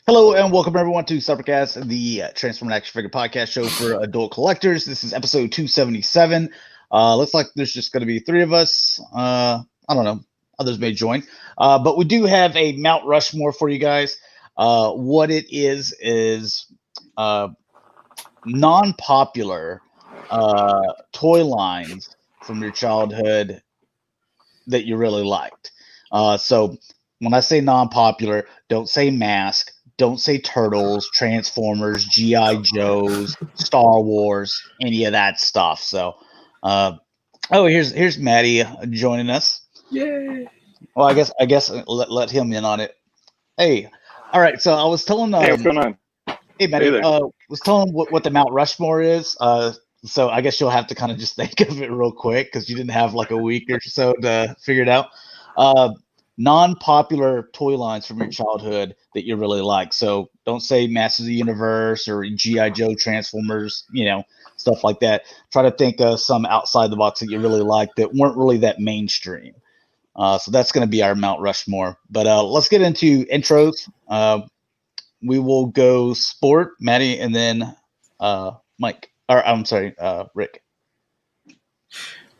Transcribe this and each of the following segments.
Hello and welcome everyone to Cybercast, the Transform and Action Figure podcast show for adult collectors. This is episode 277. Looks like there's just going to be three of us. I don't know. Others may join. But we do have a Mount Rushmore for you guys. What it is non-popular toy lines from your childhood that you really liked. So when I say non-popular, don't say Mask. Don't say Turtles, Transformers, G.I. Joes, Star Wars, any of that stuff. So, here's Maddie joining us. Yay! Well, I guess let him in on it. Hey, all right. So I was telling hey, what's going on? Hey, Maddie, was telling what the Mount Rushmore is. So I guess you'll have to kind of just think of it real quick because you didn't have like a week or so to figure it out. Non-popular toy lines from your childhood that you really like. So don't say Masters of the Universe or G.I. Joe, Transformers, stuff like that. Try to think of some outside the box that you really like that weren't really that mainstream. So that's going to be our Mount Rushmore. But let's get into intros. We will go Sport, Maddie, and then Mike. Or I'm sorry, Rick.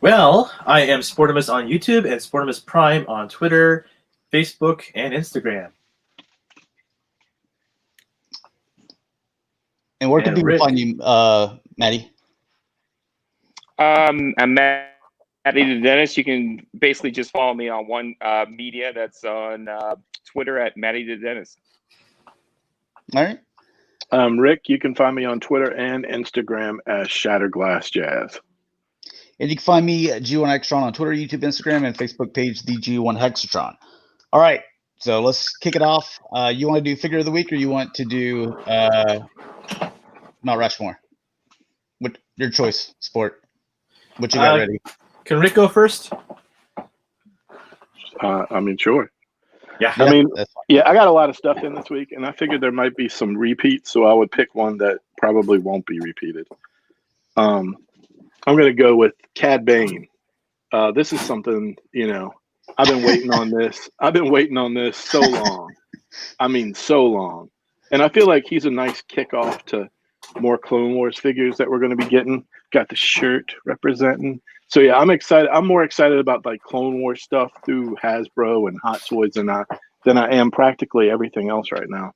Well, I am Sportimus on YouTube and Sportimus Prime on Twitter, Facebook, and Instagram. And where can people find you, Maddie? I'm Maddie the Dentist. You can basically just follow me on one media that's on Twitter at Maddie the Dentist. All right. Rick, you can find me on Twitter and Instagram as Shatrdglassjazz. And you can find me at G1 Hexatron on Twitter, YouTube, Instagram, and Facebook page, the G1 Hexatron. All right, so let's kick it off. You want to do Figure of the Week, or you want to do Mount Rushmore? What your choice, Sport? What you got ready? Can Rick go first? Sure. Yeah. I got a lot of stuff in this week, and I figured there might be some repeats, so I would pick one that probably won't be repeated. I'm going to go with Cad Bane. This is something, I've been waiting on this. I've been waiting on this so long. So long. And I feel like he's a nice kickoff to more Clone Wars figures that we're going to be getting. Got the shirt representing. So, yeah, I'm excited. I'm more excited about, like, Clone Wars stuff through Hasbro and Hot Toys than I am practically everything else right now.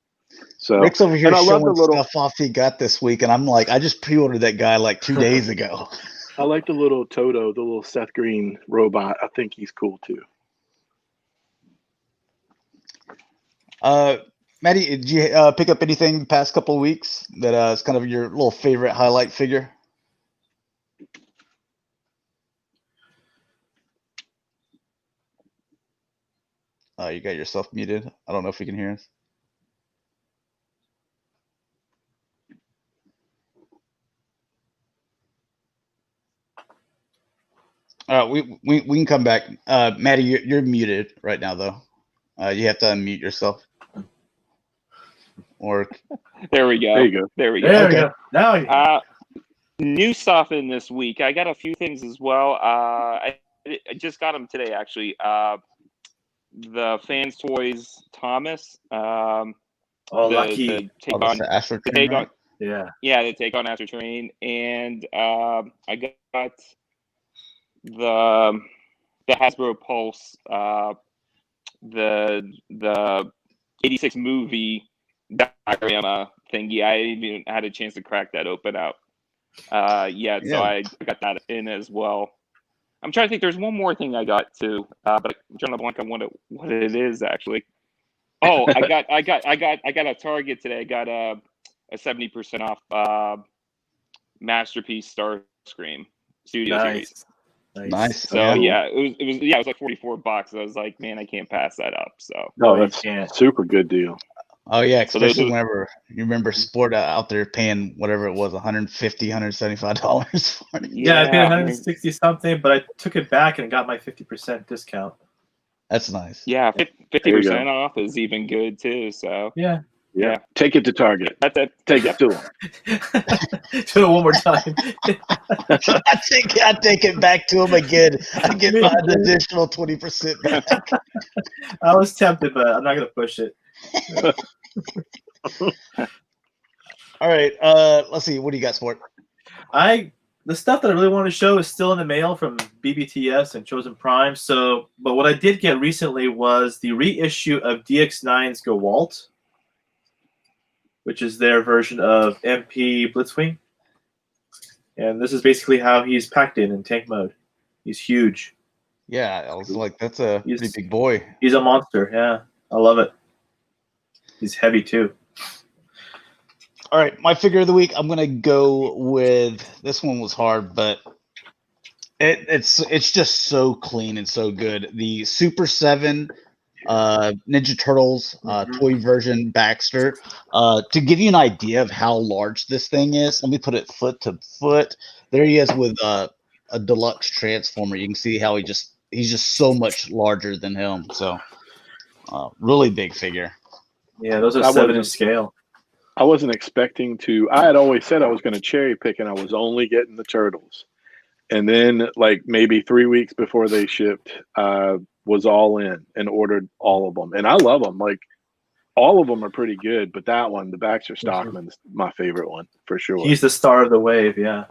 So Rick's over here showing stuff off he got this week, and I'm like, I just pre-ordered that guy like 2 days ago. I like the little Toto, the little Seth Green robot. I think he's cool too. Maddie, did you pick up anything the past couple of weeks that is kind of your little favorite highlight figure? You got yourself muted. I don't know if you can hear us. We can come back. Maddie, you're muted right now, though. You have to unmute yourself. Or there we go. There you go. There we go. There we go. Now new stuff in this week. I got a few things as well. I just got them today, actually. The Fans Toys Thomas. lucky. The take on Astro Train, right? Yeah, they take on Astro Train, and I got the Hasbro Pulse, the 86 movie diorama thingy. I didn't even had a chance to crack that open out. So I got that in as well. I'm trying to think. There's one more thing I got too, but I'm trying to blank on what it is actually. Oh, I got a Target today. I got a 70% off Masterpiece Starscream Studio Series. Nice. So it was like $44. I was like, man, I can't pass that up. So that's a super good deal. Oh yeah, especially whenever you remember Sport out there paying whatever it was, $150, $175 for it. Yeah, I paid 160 something, but I took it back and got my 50% discount. That's nice. Yeah, 50% off is even good too. So yeah. Take it to Target. Take it to them. Do it one more time. I take it back to him again. I get my additional 20% back. I was tempted, but I'm not gonna push it. All right. Let's see. What do you got, Sport? The stuff that I really want to show is still in the mail from BBTS and Chosen Prime. But what I did get recently was the reissue of DX9's Gauntlet, which is their version of MP Blitzwing. And this is basically how he's packed in tank mode. He's huge. Yeah, I was like, that's a pretty big boy. He's a monster. Yeah, I love it. He's heavy too. All right, my figure of the week. I'm gonna go with this one. Was hard, but it's just so clean and so good. The Super 7 Ninja Turtles toy version Baxter. To give you an idea of how large this thing is, let me put it foot to foot. There he is with a deluxe transformer. You can see how he's just so much larger than him. So really big figure. Yeah, those are 7-inch scale. I wasn't expecting to. I had always said I was going to cherry pick, and I was only getting the turtles. And then, like maybe 3 weeks before they shipped, was all in and ordered all of them. And I love them. Like all of them are pretty good, but that one, the Baxter Stockman, is my favorite one for sure. He's the star of the wave. Yeah.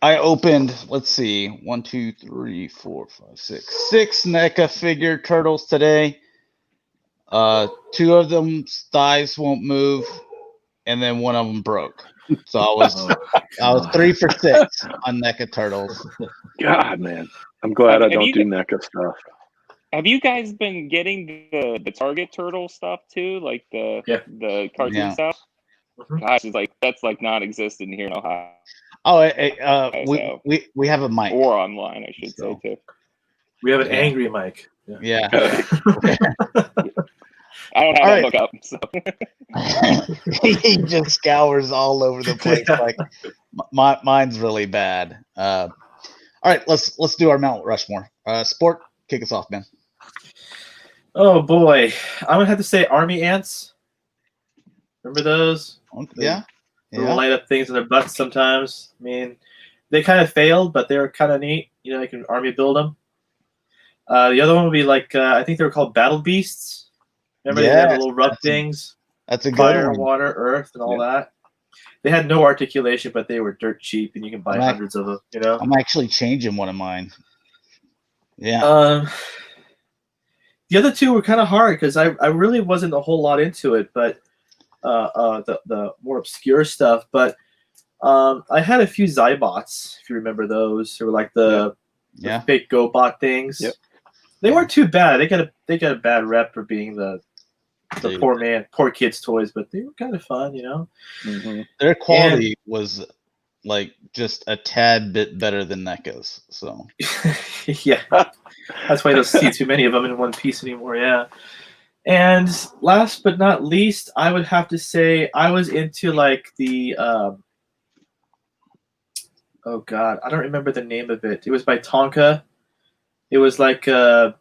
I opened, let's see, 1, 2, 3, 4, 5, 6 NECA figure turtles today. 2 of them thighs won't move, and then one of them broke. So I was 3 for 6 on NECA turtles. God, man, I'm glad I don't do NECA stuff. Have you guys been getting the Target turtle stuff too, like the cartoon stuff? Gosh, it's like that's like non-existent here in Ohio. Oh, we have a mic, or online, I should say too. We have an angry mic. Yeah. I don't have that hook up, so he just scours all over the place. Like mine's really bad. All right, let's do our Mount Rushmore. Sport, kick us off, man. Oh boy, I'm gonna have to say Army Ants. Remember those? Yeah. Little light up things in their butts sometimes. I mean, they kind of failed, but they were kind of neat. You know, you can army build them. The other one would be like I think they were called Battle Beasts. Remember they had the little rub things. That's a good fire, one. water, earth, and all that. They had no articulation, but they were dirt cheap, and you can buy hundreds of them. You know, I'm actually changing one of mine. Yeah. The other two were kind of hard because I really wasn't a whole lot into it, but the more obscure stuff. But I had a few Zybots, if you remember those. They were like the fake GoBot things. Yep. They weren't too bad. They got a bad rep for being the poor kids' toys, but they were kind of fun, you know. Mm-hmm. Their quality was like just a tad bit better than NECA's. So yeah, that's why you don't see too many of them in one piece anymore. Yeah. And last but not least, I would have to say I was into like the oh god, I don't remember the name of it. It was by Tonka. It was like those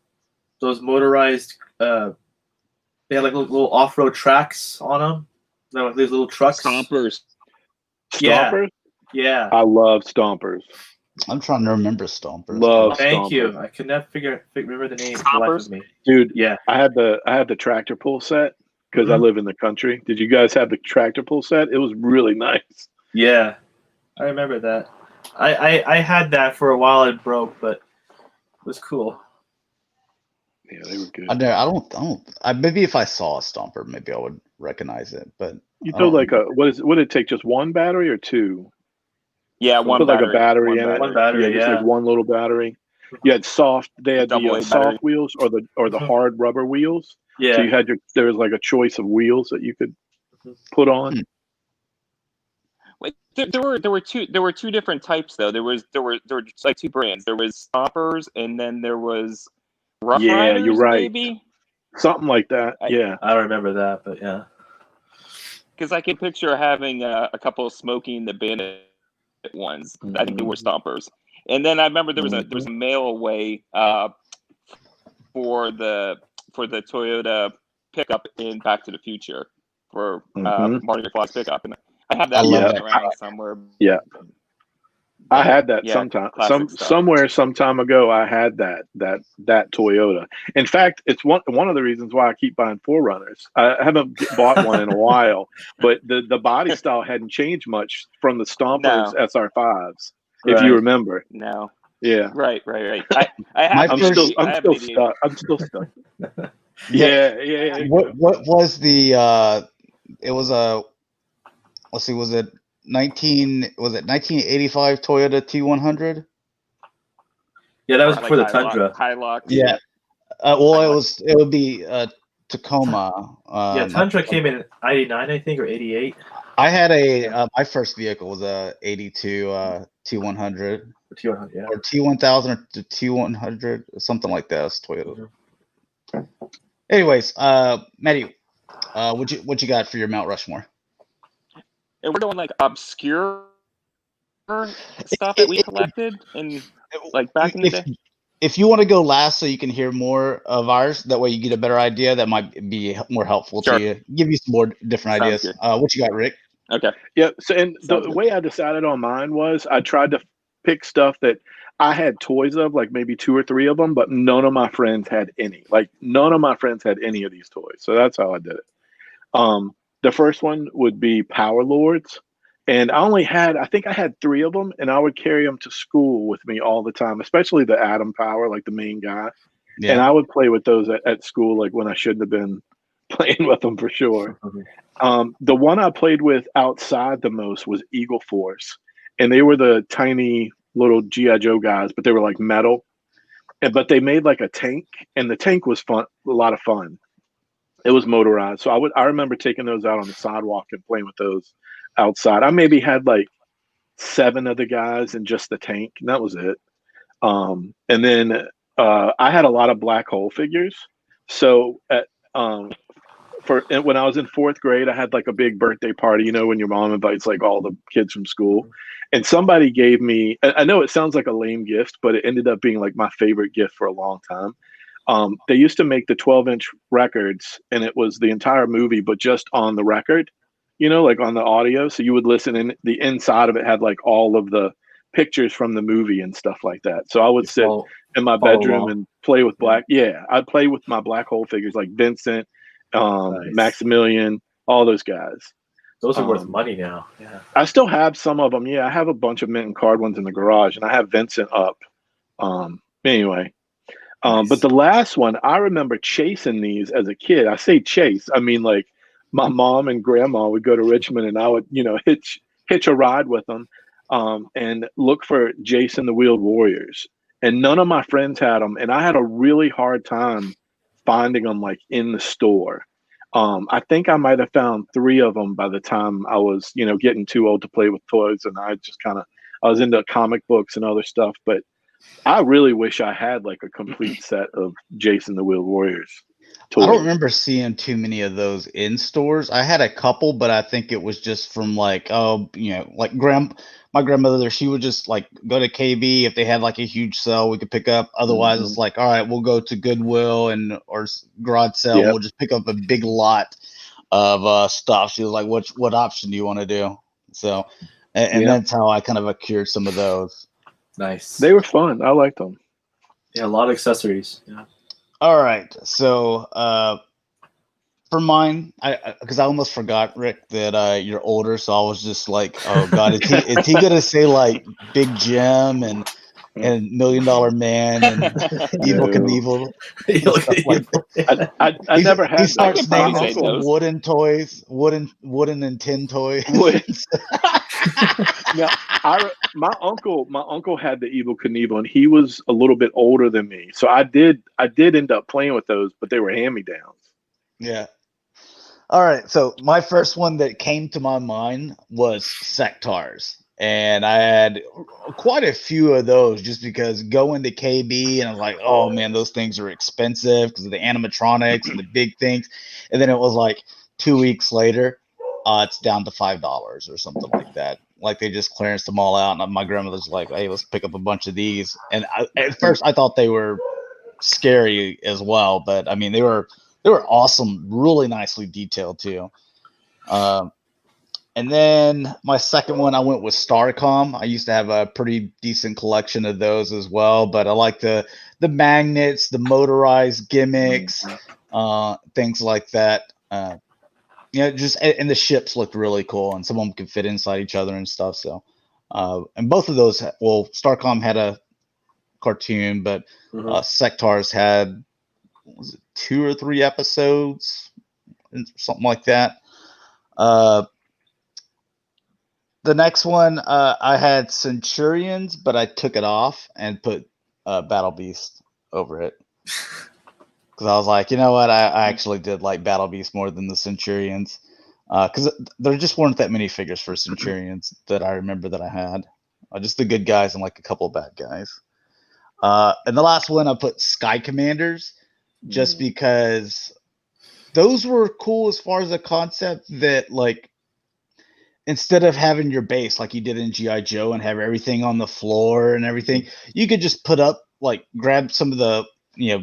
motorized. They had like little off-road tracks on them. Like these little trucks. Stompers. Yeah. I love Stompers. I'm trying to remember Stompers. Thank you. I could not remember the name. Stompers? Me. Dude, yeah. I had the tractor pull set because I live in the country. Did you guys have the tractor pull set? It was really nice. Yeah, I remember that. I had that for a while. It broke, but it was cool. Yeah, they were good. I don't. Maybe if I saw a Stomper, maybe I would recognize it. But you throw like what did it take? Just one battery or two? Yeah, one battery. Like a battery in it. One battery, just like one little battery. You had soft. They had the soft wheels or the hard rubber wheels. Yeah. So you had there was like a choice of wheels that you could put on. Wait, there were two different types though. There were like two brands. There was Stompers and then there was Rough Riders, you're right. Maybe something like that. I don't remember that, but yeah. Because I can picture having a couple of Smokey and the Bandit ones. I think they were Stompers. And then I remember there was a mail away for the Toyota pickup in Back to the Future for Marty McFly's pickup, and I have that around somewhere. Yeah, I had that Yeah, sometime, classic stuff. somewhere, some time ago. I had that Toyota. In fact, it's one of the reasons why I keep buying Forerunners. I haven't bought one in a while, but the body style hadn't changed much from the Stompers No. SR5s, if you remember. No. Yeah. Right. I'm still stuck. Yeah. What was the? It was a. Let's see. Was it 1985 Toyota T100? Yeah, that was before the Tundra. Hilux. Yeah. Well, it would be Tacoma. Yeah, Tundra came in 89, I think, or 88. I had my first vehicle was a 82 T100. T100, yeah. Or T1000 or T100, something like that. It's Toyota. Mm-hmm. Anyways, Maddie, what you got for your Mount Rushmore? And we're doing like obscure stuff that we collected and like back in the day. If you want to go last so you can hear more of ours, that way you get a better idea, that might be more helpful to you. Give you some more different ideas. What you got, Rick? Okay. Yeah. So, and the way I decided on mine was I tried to pick stuff that I had toys of, like maybe 2 or 3 of them, but none of my friends had any. Like none of my friends had any of these toys. So that's how I did it. The first one would be Power Lords. And I think I had 3 of them, and I would carry them to school with me all the time, especially the Atom Power, like the main guy. Yeah. And I would play with those at school, like when I shouldn't have been playing with them for sure. The one I played with outside the most was Eagle Force. And they were the tiny little G.I. Joe guys, but they were like metal. But they made like a tank, and the tank was fun, a lot of fun. It was motorized. So I remember taking those out on the sidewalk and playing with those outside. I maybe had like 7 of the guys and just the tank, and that was it. And then I had a lot of black hole figures. So when I was in 4th grade, I had like a big birthday party, you know, when your mom invites like all the kids from school. And somebody gave me, I know it sounds like a lame gift, but it ended up being like my favorite gift for a long time. They used to make the 12-inch records, and it was the entire movie, but just on the record, you know, like on the audio. So you would listen, and the inside of it had like all of the pictures from the movie and stuff like that. So I would sit in my bedroom and play with I'd play with my black hole figures like Vincent, Maximilian, all those guys. Those are worth money now. Yeah, I still have some of them. Yeah, I have a bunch of mint and card ones in the garage, and I have Vincent up. Anyway, but the last one, I remember chasing these as a kid. I say chase, I mean like my mom and grandma would go to Richmond, and I would, you know, hitch a ride with them, and look for Jason the Wheeled Warriors. And none of my friends had them, and I had a really hard time finding them like in the store. I think I might have found 3 of them by the time I was, you know, getting too old to play with toys, and I was into comic books and other stuff. But I really wish I had like a complete set of Jason the Wheeled Warriors toys. I don't remember seeing too many of those in stores. I had a couple, but I think it was just from like, like my grandmother, she would just like go to KB if they had like a huge sale we could pick up. Otherwise, it's like, all right, we'll go to Goodwill or garage sale. Yep. We'll just pick up a big lot of stuff. She was like, what option do you want to do? So, and that's how I kind of acquired some of those. Nice. They were fun. I liked them. Yeah, a lot of accessories. Yeah. All right. So, for mine, because I almost forgot, Rick, that you're older, so I was just like, oh God, is he gonna say like Big Jim and $1 Million Man and Evel Knievel? I never had. He starts naming off some wooden toys, wooden and tin toys. Now, my uncle had the Evel Knievel, and he was a little bit older than me, so I did end up playing with those, but they were hand-me-downs. Yeah. All right, so my first one that came to my mind was Sectars, and I had quite a few of those just because going to KB, and I was like, oh man, those things are expensive because of the animatronics and the big things, and then it was like 2 weeks later, it's down to $5 or something like that. Like they just clearanced them all out, and my grandmother's like, hey, let's pick up a bunch of these. And at first I thought they were scary as well, but I mean they were awesome, really nicely detailed too. And then my second one, I went with Starcom. I used to have a pretty decent collection of those as well, but I like the magnets, the motorized gimmicks, things like that. Just and the ships looked really cool, and some of them could fit inside each other and stuff. So, and both of those, well, Starcom had a cartoon, but Sectars had, was it 2 or 3 episodes, something like that. The next one, I had Centurions, but I took it off and put Battle Beast over it. Because I was like, you know what? I actually did like Battle Beast more than the Centurions. Because there just weren't that many figures for Centurions that I remember that I had. Just the good guys and like a couple of bad guys. And the last one, I put Sky Commanders, just because those were cool as far as a concept that, like, instead of having your base like you did in G.I. Joe and have everything on the floor and everything, you could just put up, like, grab some of the,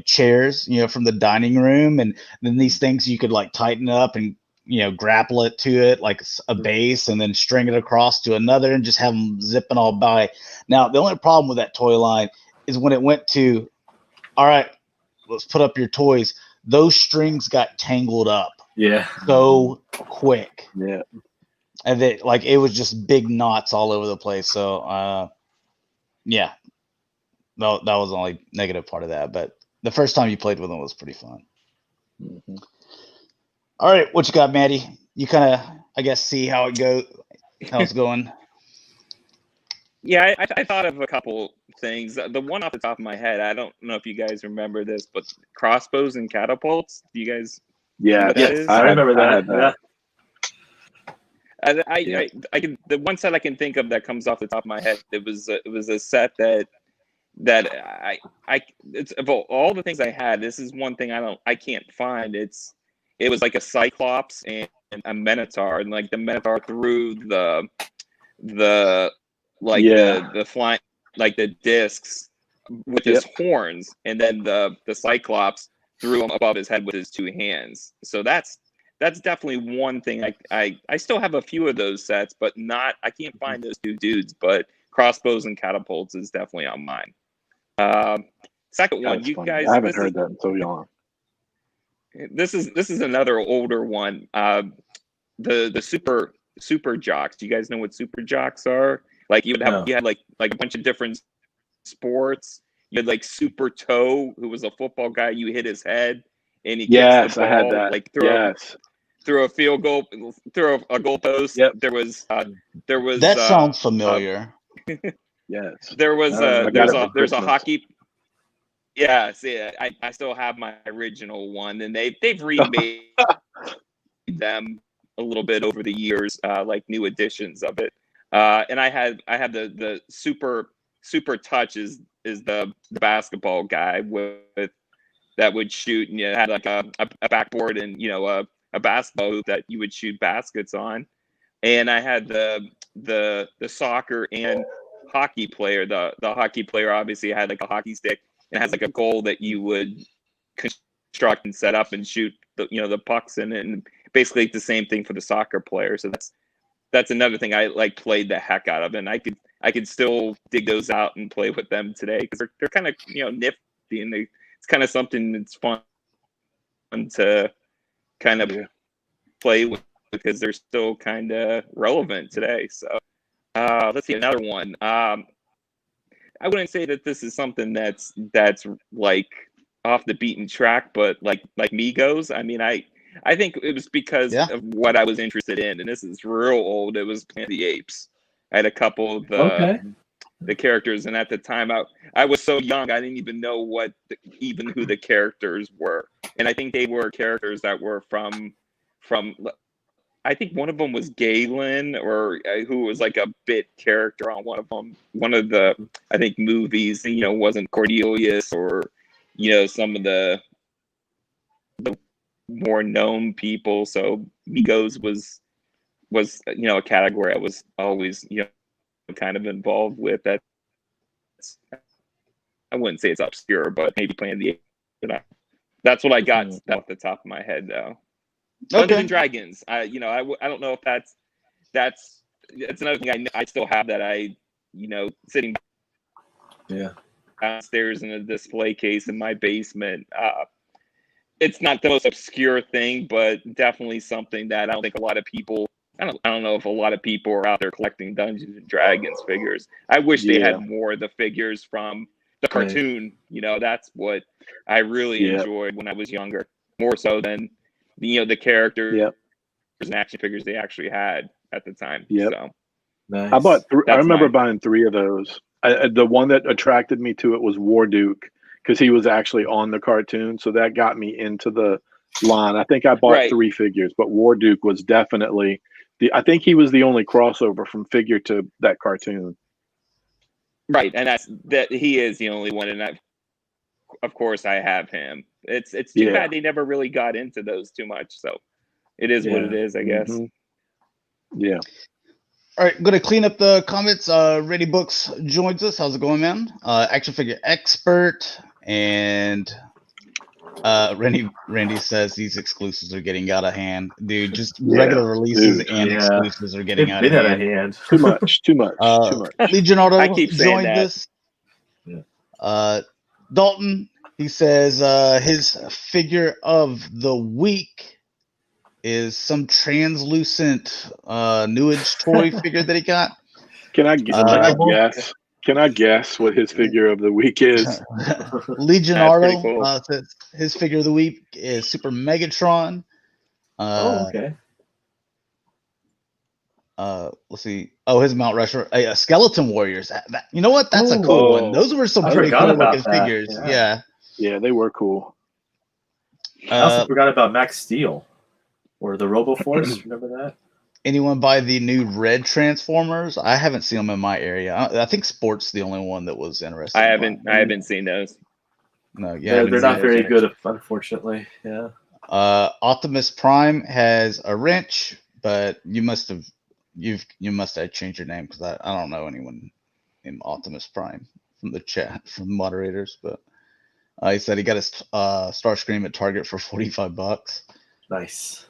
chairs, from the dining room, and then these things you could, like, tighten up and, grapple it to it like a base and then string it across to another and just have them zipping all by. Now, the only problem with that toy line is when it went to, all right, let's put up your toys, those strings got tangled up. Yeah. So quick. Yeah. And it was just big knots all over the place. So, yeah, no, that was the only negative part of that. But the first time you played with them was pretty fun. Mm-hmm. All right, what you got, Maddie? You kind of, I guess, see how it's going. Yeah, I thought of a couple things. The one off the top of my head, I don't know if you guys remember this, but crossbows and catapults. Do you guys? Yeah, I remember that. I can, the one set I can think of that comes off the top of my head. It was a set that it's of all the things I had. This is one thing I can't find. It was like a Cyclops and a Minotaur, and like the Minotaur threw the flying, like the discs with his horns, and then the Cyclops threw him above his head with his 2 hands. So that's definitely one thing. I still have a few of those sets, but I can't find those 2 dudes. But crossbows and catapults is definitely on mine. Second one, you funny. guys. I haven't heard that in so long. This is another older one. The super jocks. Do you guys know what super jocks are? Like you had like a bunch of different sports. You had like Super Toe, who was a football guy. You hit his head, and he kicks the ball. I had that. Like through a field goal, through a goal post. Yep. There was that sounds familiar. Yes. There's a hockey. Yeah, see, I still have my original one, and they've remade them a little bit over the years, like new editions of it. And I have the super touch is the basketball guy with that would shoot, and had like a backboard and a basketball hoop that you would shoot baskets on. And I had the soccer and hockey player. The hockey player obviously had like a hockey stick and has like a goal that you would construct and set up and shoot the pucks in it, and basically the same thing for the soccer player. So that's another thing I like played the heck out of, and I could still dig those out and play with them today because they're kind of nifty, and it's kind of something that's fun to kind of play with because they're still kind of relevant today. So let's see another one. I wouldn't say that this is something that's like off the beaten track, but like Migos. I mean, I think it was because of what I was interested in, and this is real old. It was Planet of the Apes. I had a couple of the characters, and at the time I was so young, I didn't even know who the characters were, and I think they were characters that were from. I think one of them was Galen, or who was like a bit character on one of them. One of the, I think, movies, wasn't Cornelius or, some of the more known people. So Migos was a category I was always, kind of involved with. I wouldn't say it's obscure, but maybe playing the. That's what I got off the top of my head, though. Dungeons and Dragons. I don't know if that's another thing I still have that I, sitting downstairs in a display case in my basement. It's not the most obscure thing, but definitely something that I don't think a lot of people. I don't know if a lot of people are out there collecting Dungeons and Dragons figures. I wish they had more of the figures from the cartoon. That's what I really enjoyed when I was younger, more so than the characters and action figures they actually had at the time. So nice. I bought. I remember buying 3 of those. The one that attracted me to it was Warduke, because he was actually on the cartoon, so that got me into the line. I think I bought 3 figures, but Warduke was definitely I think he was the only crossover from figure to that cartoon. Right, and that he is the only one, and of course I have him. It's too bad they never really got into those too much. So it is what it is, I guess. Mm-hmm. Yeah. All right, going to clean up the comments. Ready Books joins us. How's it going, man? Action figure expert, and Randy says these exclusives are getting out of hand, dude. Just regular releases and exclusives are getting out of hand. Too much. Too much. Legionardo I keep saying joined that. us. Dalton, he says his figure of the week is some translucent New Age toy figure that he got. Can I guess? Can I guess what his figure of the week is? Legionardo cool. says his figure of the week is Super Megatron. Okay. Let's see. Oh, his Mount Rushmore, Skeleton Warriors. You know what? That's a cool one. Those were some pretty cool looking figures. Yeah, they were cool. I also forgot about Max Steel or the RoboForce. Remember that? Anyone buy the new red Transformers? I haven't seen them in my area. I think Sport's the only one that was interested. I haven't seen those. No, they're not very good, unfortunately. Yeah. Optimus Prime has a wrench, but you must have changed your name, because I don't know anyone named Optimus Prime from the chat, from moderators. But he said he got his Starscream at Target for $45. Nice.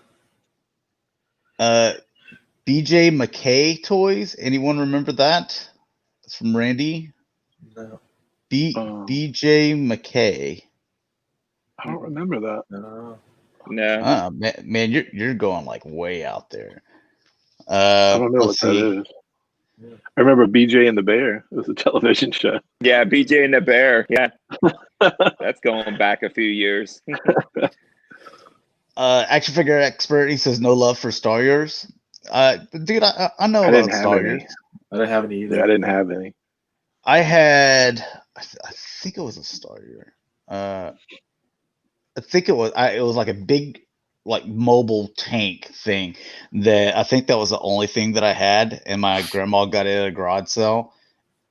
BJ McKay toys. Anyone remember that? It's from Randy. No. BJ McKay. I don't remember that. No. Man, you're going like way out there. I don't know what that is. I remember BJ and the Bear. It was a television show. Yeah, BJ and the Bear. Yeah. That's going back a few years. Action figure expert, he says no love for Star Wars. Dude, I know about Star Wars. I didn't have any either. Yeah, I didn't have any. I had, I think it was a Star Wars. I think it was like a big, like mobile tank thing that I think that was the only thing that I had, and my grandma got it at a garage sale,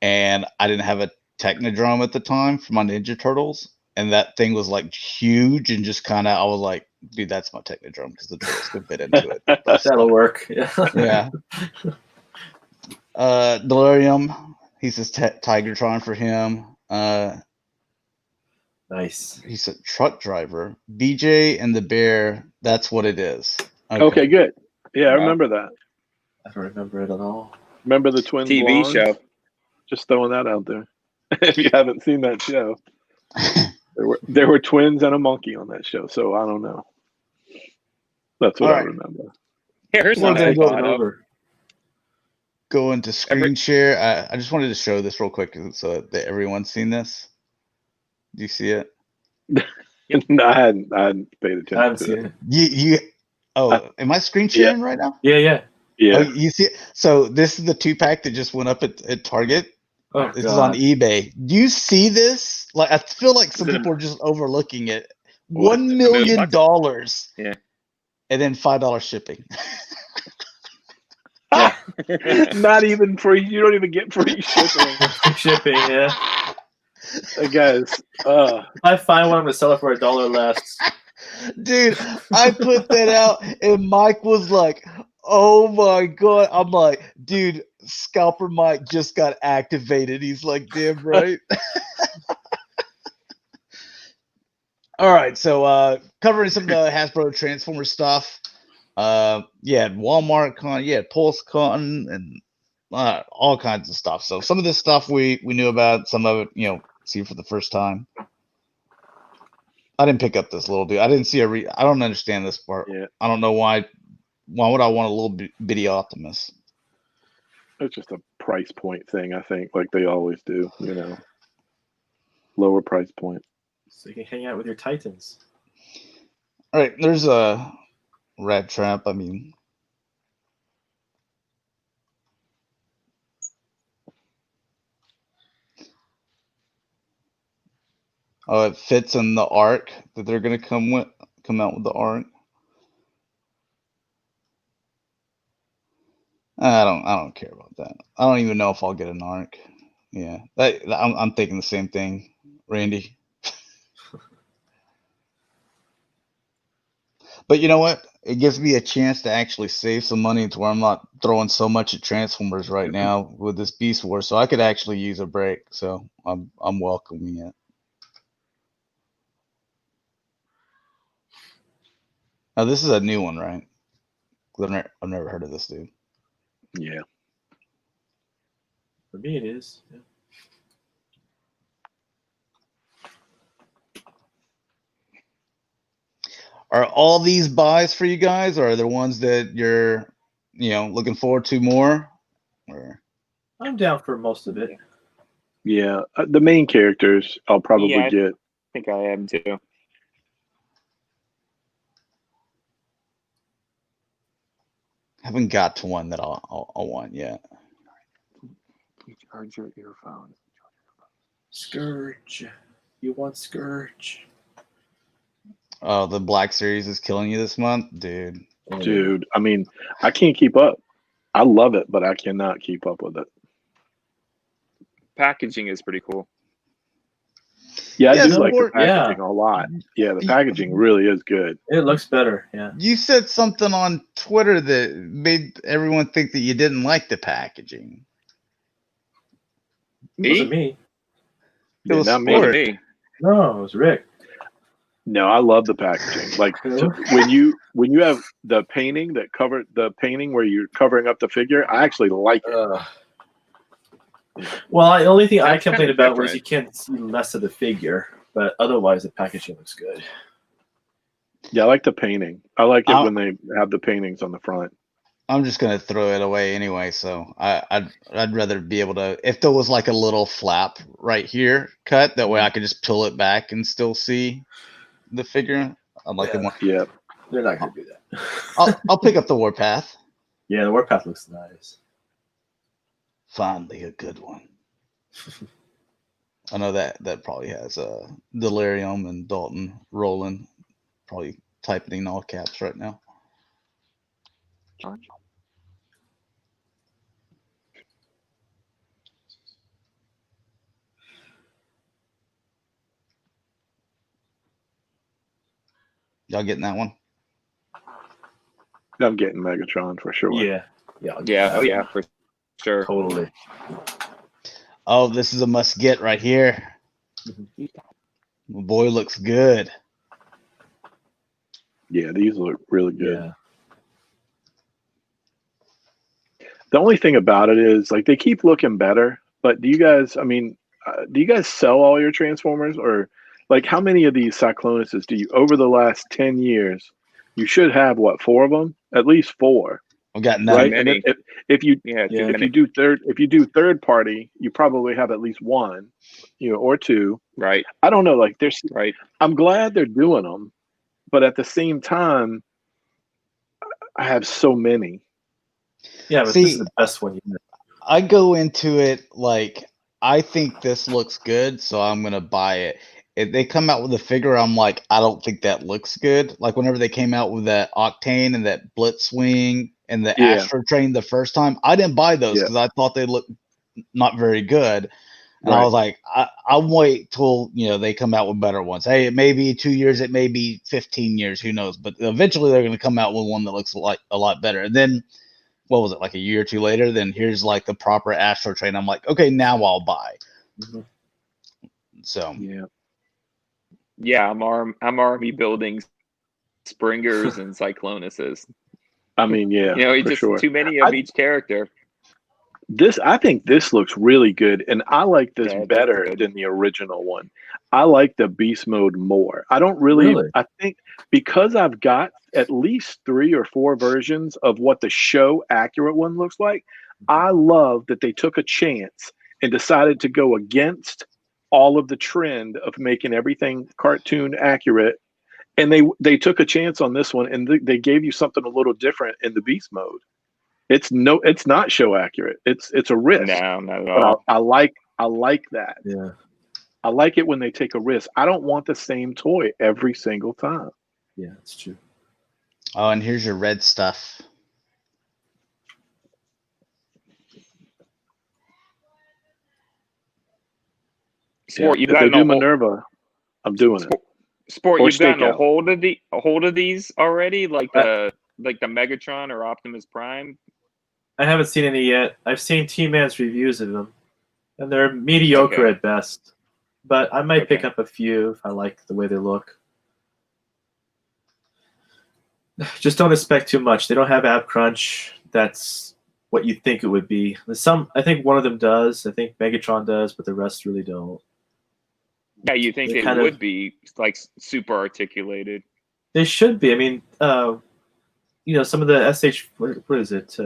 and I didn't have a Technodrome at the time for my Ninja Turtles, and that thing was like huge, and just kind of I was like, dude, that's my Technodrome, because the turtles could fit into it. That'll work. Yeah. Delirium, he says Tigertron for him. Nice. He said truck driver. BJ and the Bear, that's what it is. Okay, good. Yeah, I remember that. I don't remember it at all. Remember the twin TV blondes? show. Just throwing that out there. If you haven't seen that show. There were twins and a monkey on that show, so I don't know. That's what I remember. Here's We're something gonna I thought of. go into screen share. I just wanted to show this real quick so that everyone's seen this. Do you see it? No, I hadn't paid attention. I haven't seen it. Am I screen sharing right now? Yeah. Oh, you see it? So this is the 2-pack that just went up at Target. Oh, this is on eBay. Do you see this? Like, I feel like some people are just overlooking it. $1 million. Yeah. And then $5 shipping. Not even free. You don't even get free shipping. Yeah. Hey guys, if I find one, I'm gonna sell it for $1 less. Dude, I put that out, and Mike was like, "Oh my god!" I'm like, "Dude, Scalper Mike just got activated." He's like, "Damn right." All right, so covering some of the Hasbro Transformers stuff. Yeah, Walmart con, yeah, Pulse Con, and all kinds of stuff. So some of this stuff we knew about, some of it, see for the first time. I didn't pick up this little dude. I didn't see I don't understand this part. Yeah. I don't know why. Why would I want a little bitty Optimus? It's just a price point thing, I think, like they always do. Lower price point. So you can hang out with your Titans. All right, there's a Rat Trap. I mean, it fits in the arc that they're gonna come out with the arc. I don't care about that. I don't even know if I'll get an arc. Yeah, I'm thinking the same thing, Randy. But you know what? It gives me a chance to actually save some money to where I'm not throwing so much at Transformers right now with this Beast War. So I could actually use a break. So I'm welcoming it. Now this is a new one, right? I've never heard of this dude. Yeah. For me, it is. Yeah. Are all these buys for you guys, or are there ones that you're, looking forward to more? Or I'm down for most of it. Yeah. The main characters I'll probably get. I think I am too. haven't got to one that I'll want yet. Charge your earphones. Scourge. You want Scourge? Oh, the Black Series is killing you this month, dude. Dude, I mean, I can't keep up. I love it, but I cannot keep up with it. Packaging is pretty cool. Yeah, I do like the packaging a lot. Yeah, the You- packaging really is good. It looks better. Yeah. You said something on Twitter that made everyone think that you didn't like the packaging. It wasn't me. It was not Sport. Me. No, it was Rick. No, I love the packaging. Like when you have the painting that covered the painting where you're covering up the figure, I actually like it. Well, the only thing I That's complained kinda about was you can't see less of the figure, but otherwise the packaging looks good. Yeah, I like the painting. I like it when they have the paintings on the front. I'm just gonna throw it away anyway, so I'd rather be able to, if there was like a little flap right here cut, that way I could just pull it back and still see the figure. I'd like to. Yeah, they're not gonna do that. I'll pick up the Warpath. Yeah, the Warpath looks nice. Finally, a good one. I know that probably has Delirium and Dalton rolling, probably typing in all caps right now. Y'all getting that one? I'm getting Megatron for sure. Yeah. Oh yeah, for sure. Totally. Oh, this is a must get right here. My boy looks good. Yeah, these look really good. Yeah. The only thing about it is, like, they keep looking better. But do you guys sell all your Transformers, or like how many of these Cyclonuses do you over the last 10 years? You should have 4 of them, at least 4. I've got none. Right? Many. And if you do third party, you probably have at least 1, or 2. Right. I don't know. Like, there's. Right. I'm glad they're doing them, but at the same time, I have so many. Yeah, but this is the best one. I go into it like, I think this looks good, so I'm gonna buy it. If they come out with a figure, I'm like, I don't think that looks good. Like whenever they came out with that Octane and that Blitzwing and the Astro Train the first time, I didn't buy those because I thought they looked not very good. And I was like, I'll wait till they come out with better ones. Hey, it may be 2 years, it may be 15 years, who knows? But eventually they're gonna come out with one that looks like a lot better. And then what was it, like a year or two later? Then here's like the proper Astro Train. I'm like, okay, now I'll buy. Mm-hmm. So I'm army building Springers and Cyclonuses. I mean, yeah, for just sure. too many of each character. I think this looks really good, and I like this better than the original one. I like the beast mode more. I don't really. I think because I've got at least 3 or 4 versions of what the show accurate one looks like. I love that they took a chance and decided to go against all of the trend of making everything cartoon accurate, and they took a chance on this one, and they gave you something a little different in the beast mode. It's not show accurate. It's a risk. No, not at all. But I like that. Yeah. I like it when they take a risk. I don't want the same toy every single time. Yeah, that's true. Oh, and here's your red stuff. Sport, you've if they gotten do Minerva, I'm doing it. Sport, Or you've gotten a Stakeout. hold of these already, like the Megatron or Optimus Prime. I haven't seen any yet. I've seen T-Man's reviews of them, and they're mediocre at best. But I might pick up a few if I like the way they look. Just don't expect too much. They don't have ab crunch. That's what you think it would be. I think one of them does. I think Megatron does, but the rest really don't. Yeah, you think they would be like super articulated. They should be. I mean, some of the SH, what is it?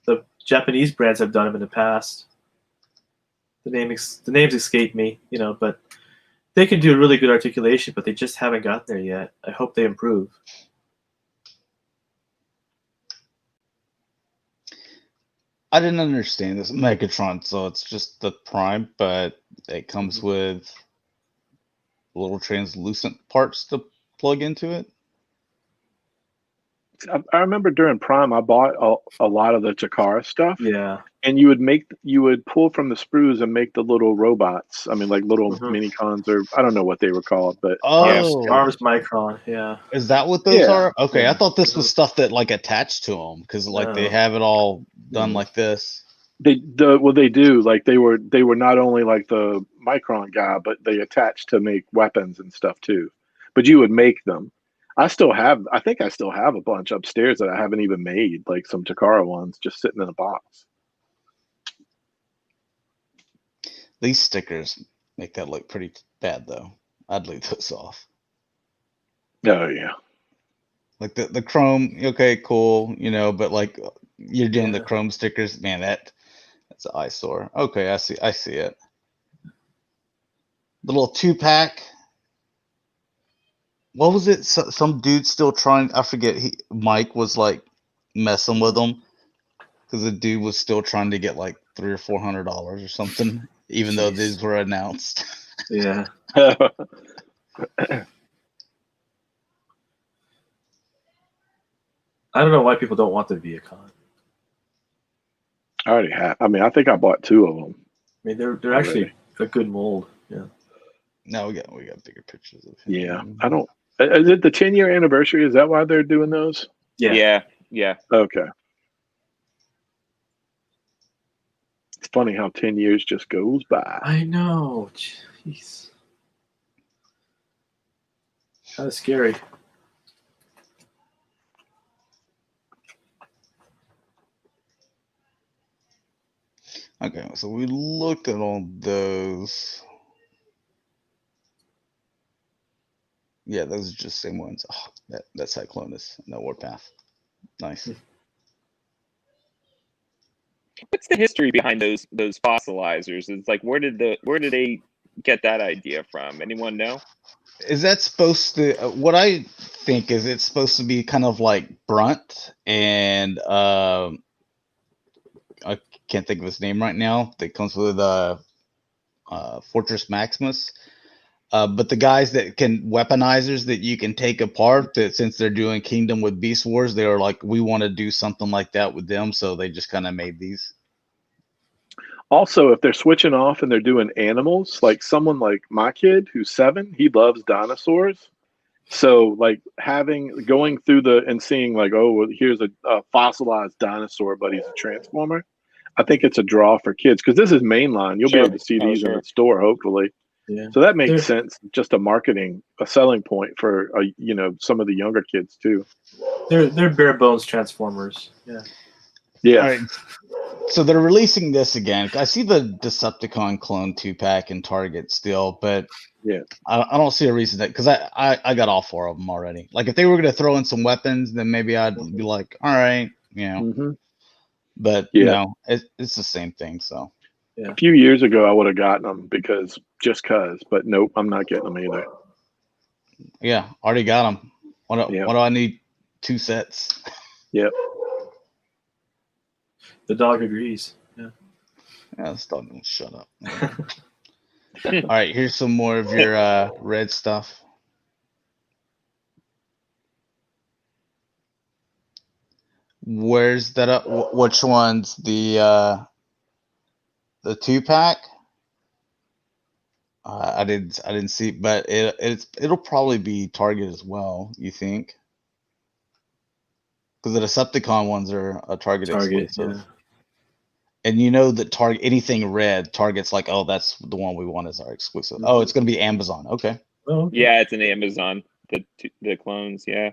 The Japanese brands have done them in the past. The names escape me, but they can do really good articulation, but they just haven't gotten there yet. I hope they improve. I didn't understand this Megatron, so it's just the Prime, but it comes with little translucent parts to plug into it. I remember during Prime, I bought a lot of the Takara stuff. Yeah. And you would pull from the sprues and make the little robots. I mean, like little mini cons, or I don't know what they were called, but Arms Micron. Yeah. Is that what those are? Okay, I thought this was stuff that like attached to them because they have it all done like this. They do. Like they were not only like the Micron guy, but they attached to make weapons and stuff too. But you would make them. I think I still have a bunch upstairs that I haven't even made, like some Takara ones just sitting in a box. These stickers make that look pretty bad, though. I'd leave those off. Oh, yeah. Like the chrome, okay, cool, but like you're doing the chrome stickers, man, that's an eyesore. Okay, I see it. The little 2-pack. What was it? Some dude still trying. I forget. Mike was like messing with them because the dude was still trying to get like $300 or $400 or something, even though these were announced. Yeah. I don't know why people don't want the Viacon. I already have. I mean, I think I bought 2 of them. I mean, they're actually a good mold. Yeah. No, we got bigger pictures of him. Yeah, I don't. Is it the 10-year anniversary? Is that why they're doing those? Yeah. Okay. It's funny how 10 years just goes by. I know. Jeez. Kind of scary. Okay, so we looked at all those. Yeah, those are just same ones. Oh, that Cyclonus, no Warpath. Nice. What's the history behind those fossilizers? It's like where did they get that idea from? Anyone know? Is that supposed to? What I think is it's supposed to be kind of like Brunt and I can't think of his name right now. That comes with Fortress Maximus. But the guys that can weaponizers that you can take apart, that since they're doing Kingdom with Beast Wars, they were like, we want to do something like that with them. So they just kind of made these. Also, if they're switching off and they're doing animals, like someone like my kid who's 7, he loves dinosaurs. So like going through and seeing like, oh, well, here's a fossilized dinosaur, but he's a transformer. I think it's a draw for kids because this is mainline. You'll be able to see these in the store, hopefully. Yeah. So that makes sense. Just a selling point for some of the younger kids too. They're bare bones Transformers. Yeah. Yeah. All right. So they're releasing this again. I see the Decepticon clone 2-pack in Target still, but yeah, I don't see a reason that, because I got all 4 of them already. Like if they were going to throw in some weapons, then maybe I'd be like, all right, But it's the same thing. So a few years ago, I would have gotten them because, but nope, I'm not getting them either. Yeah, already got them. What do I need? 2 sets. Yep. The dog agrees. Yeah. Yeah, this dog don't shut up. All right, here's some more of your red stuff. Where's that up? Which one's the 2-pack? I didn't see, but it'll probably be Target as well. You think? Because the Decepticon ones are a Target exclusive. Yeah. And you know that Target, anything red, Target's like, oh, that's the one we want as our exclusive. Oh, it's going to be Amazon. Okay. Oh, okay. Yeah, it's an Amazon. The clones. Yeah.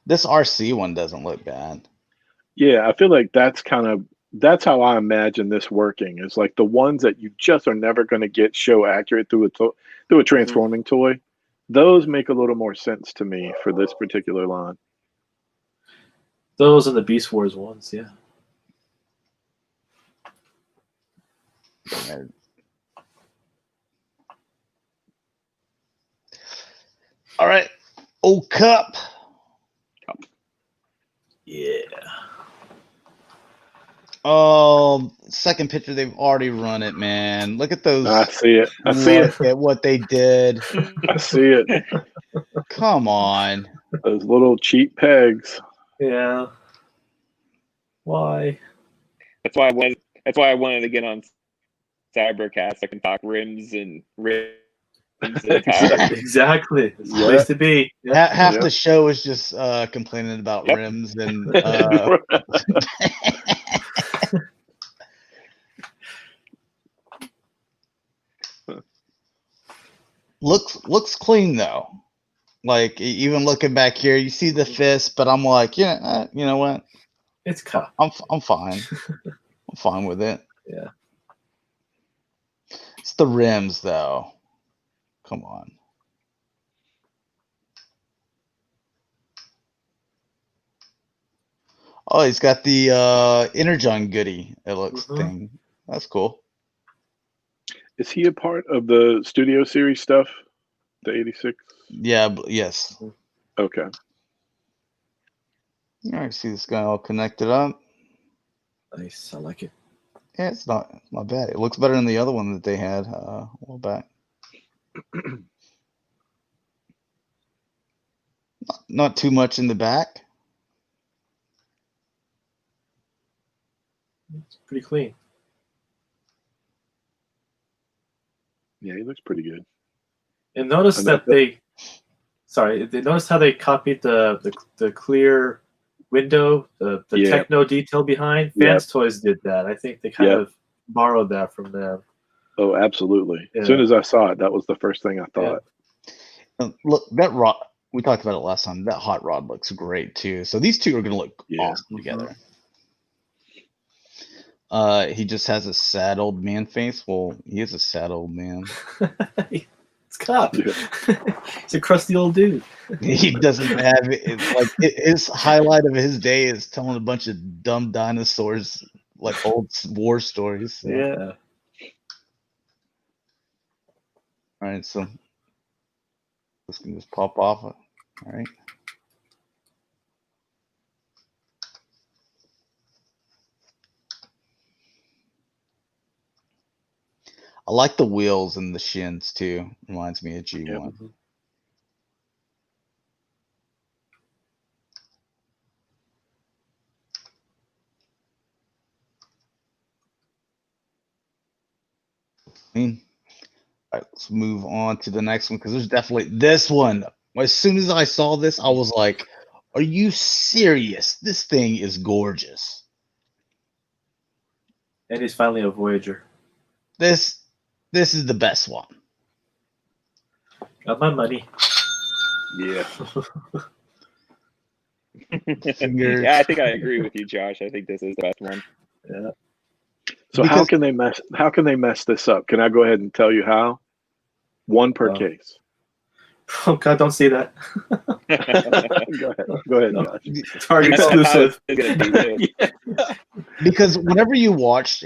This RC one doesn't look bad. Yeah, I feel like that's how I imagine this working. Is like the ones that you just are never going to get show accurate through a transforming toy. Those make a little more sense to me for this particular line. Those are the Beast Wars ones, yeah. All right. Old Cup. Yeah. Oh, second picture, they've already run it, man. Look at those. I see it. Look at what they did. I see it. Come on. Those little cheap pegs. Yeah. Why? That's why I wanted to get on Cybercast. I can talk rims and rims. Exactly. It's the place to be. Yeah. Half the show is just complaining about rims and looks clean though. Like even looking back here, you see the fist, but I'm like, you know what? It's cut. I'm fine. I'm fine with it. Yeah. It's the rims though. Come on. Oh, he's got the Energon goodie. It looks thing. That's cool. Is he a part of the Studio Series stuff? The 86? Yeah. Yes. Okay. All right. See this guy all connected up. Nice. I like it. Yeah, it's not bad. It looks better than the other one that they had a while back. Not too much in the back. It's pretty clean. Yeah, he looks pretty good. And notice that they noticed how they copied the clear window, the techno detail behind. Fans Toys did that. I think they kind of borrowed that from them. Oh, absolutely. Yeah. As soon as I saw it, that was the first thing I thought. Yeah. Look, that rod, we talked about it last time. That hot rod looks great too. So these two are going to look awesome together. He just has a sad old man face. Well, he is a sad old man. It's Cop. Yeah. He's a crusty old dude. He doesn't have it. Like his highlight of his day is telling a bunch of dumb dinosaurs, like old war stories. So. Yeah. All right, so this can just pop off. All right. I like the wheels and the shins too. Reminds me of G1. Yep. All right, let's move on to the next one because there's definitely this one. As soon as I saw this, I was like, "Are you serious? This thing is gorgeous." And he's finally a Voyager. this is the best one. Got my money. Yeah. Yeah, I think I agree with you, Josh. I think this is the best one. Yeah. So how can they mess this up? Can I go ahead and tell you how? One per case. Oh God, don't say that. Go ahead, Josh. Target exclusive. Because whenever you watched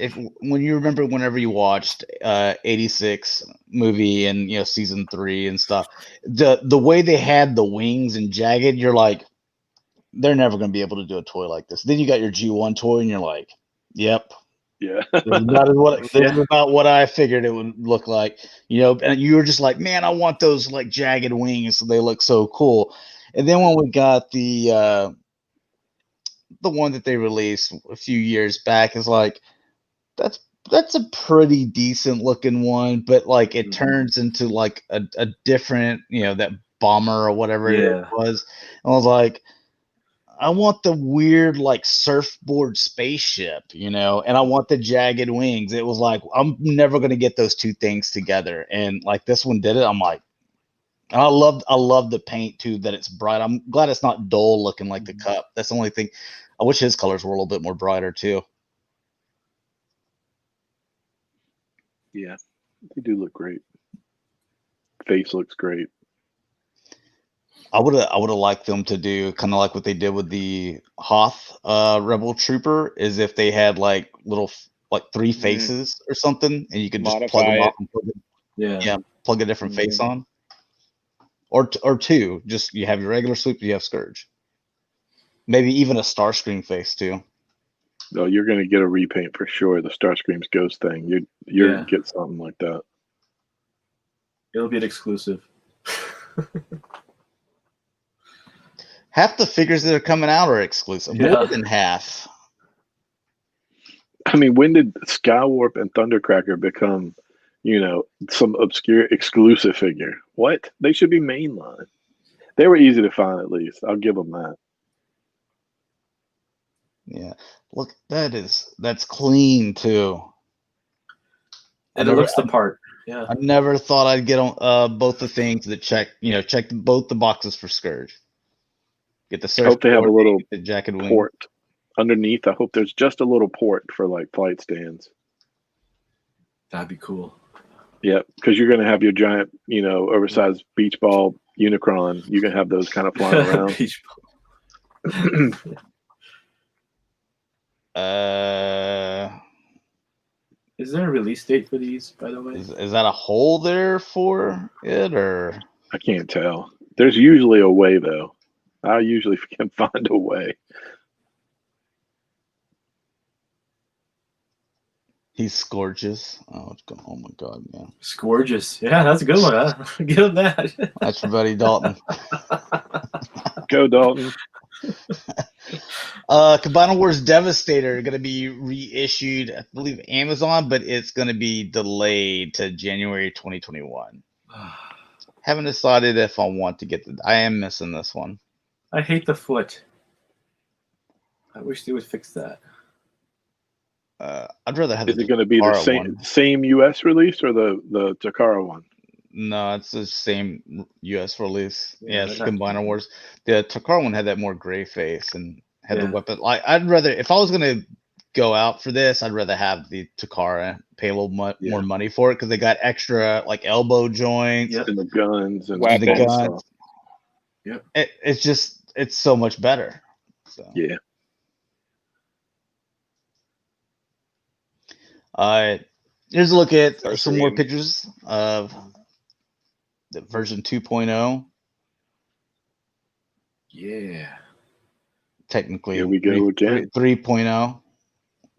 86 movie and season 3 and stuff, the way they had the wings and jagged, you're like, they're never going to be able to do a toy like this. Then you got your G1 toy, and you're like, yep. Yeah. This is about what I figured it would look like. And you were just like, man, I want those like jagged wings. So they look so cool. And then when we got the one that they released a few years back, is like, that's a pretty decent looking one, but like it turns into like a different, that bomber or whatever it was. And I was like, I want the weird like surfboard spaceship, and I want the jagged wings. It was like, I'm never gonna get those two things together. And like this one did it. I'm like, and I love the paint too, that it's bright. I'm glad it's not dull looking like the cup. That's the only thing. I wish his colors were a little bit more brighter too. Yeah, they do look great. Face looks great. I would have liked them to do kind of like what they did with the Hoth Rebel Trooper, is if they had like little like 3 faces or something, and you could just plug them off and plug a different face on, or 2. Just you have your regular Sweep, you have Scourge, maybe even a Starscream face too. No, you're gonna get a repaint for sure. The Starscream's ghost thing, you're gonna get something like that. It'll be an exclusive. Half the figures that are coming out are exclusive. More than half. I mean, when did Skywarp and Thundercracker become, some obscure exclusive figure? What? They should be mainline. They were easy to find, at least. I'll give them that. Yeah. Look, that's clean too. And it looks the part. Yeah. I never thought I'd get on both the things that check both the boxes for Scourge. Get the I hope they have a little the jacket port underneath. I hope there's just a little port for like flight stands. That'd be cool. Yeah, because you're going to have your giant, oversized beach ball Unicron. You can have those kind of flying around. Beach ball. Is there a release date for these, by the way? Is that a hole there for it, or? I can't tell. There's usually a way, though. I usually can find a way. He's gorgeous. Oh my God, man. Scourgeous. Yeah, that's a good one, huh? Give him that. That's your buddy Dalton. Go, Dalton. Combiner Wars Devastator going to be reissued, I believe, Amazon, but it's going to be delayed to January 2021. Haven't decided if I want to get I am missing this one. I hate the foot. I wish they would fix that. I'd rather have. Is it going to be the same U.S. release or the Takara one? No, it's the same U.S. release. Yeah, it's Combiner Wars. The Takara one had that more gray face and had the weapon. Like, I'd rather, if I was going to go out for this, I'd rather have the Takara, pay a little more money for it, because they got extra like elbow joints and the guns and weapons. The guns. Yep. It's so much better. So. Yeah. Here's a look at some more pictures of the version 2.0. Yeah. Technically, here we go again. 3.0.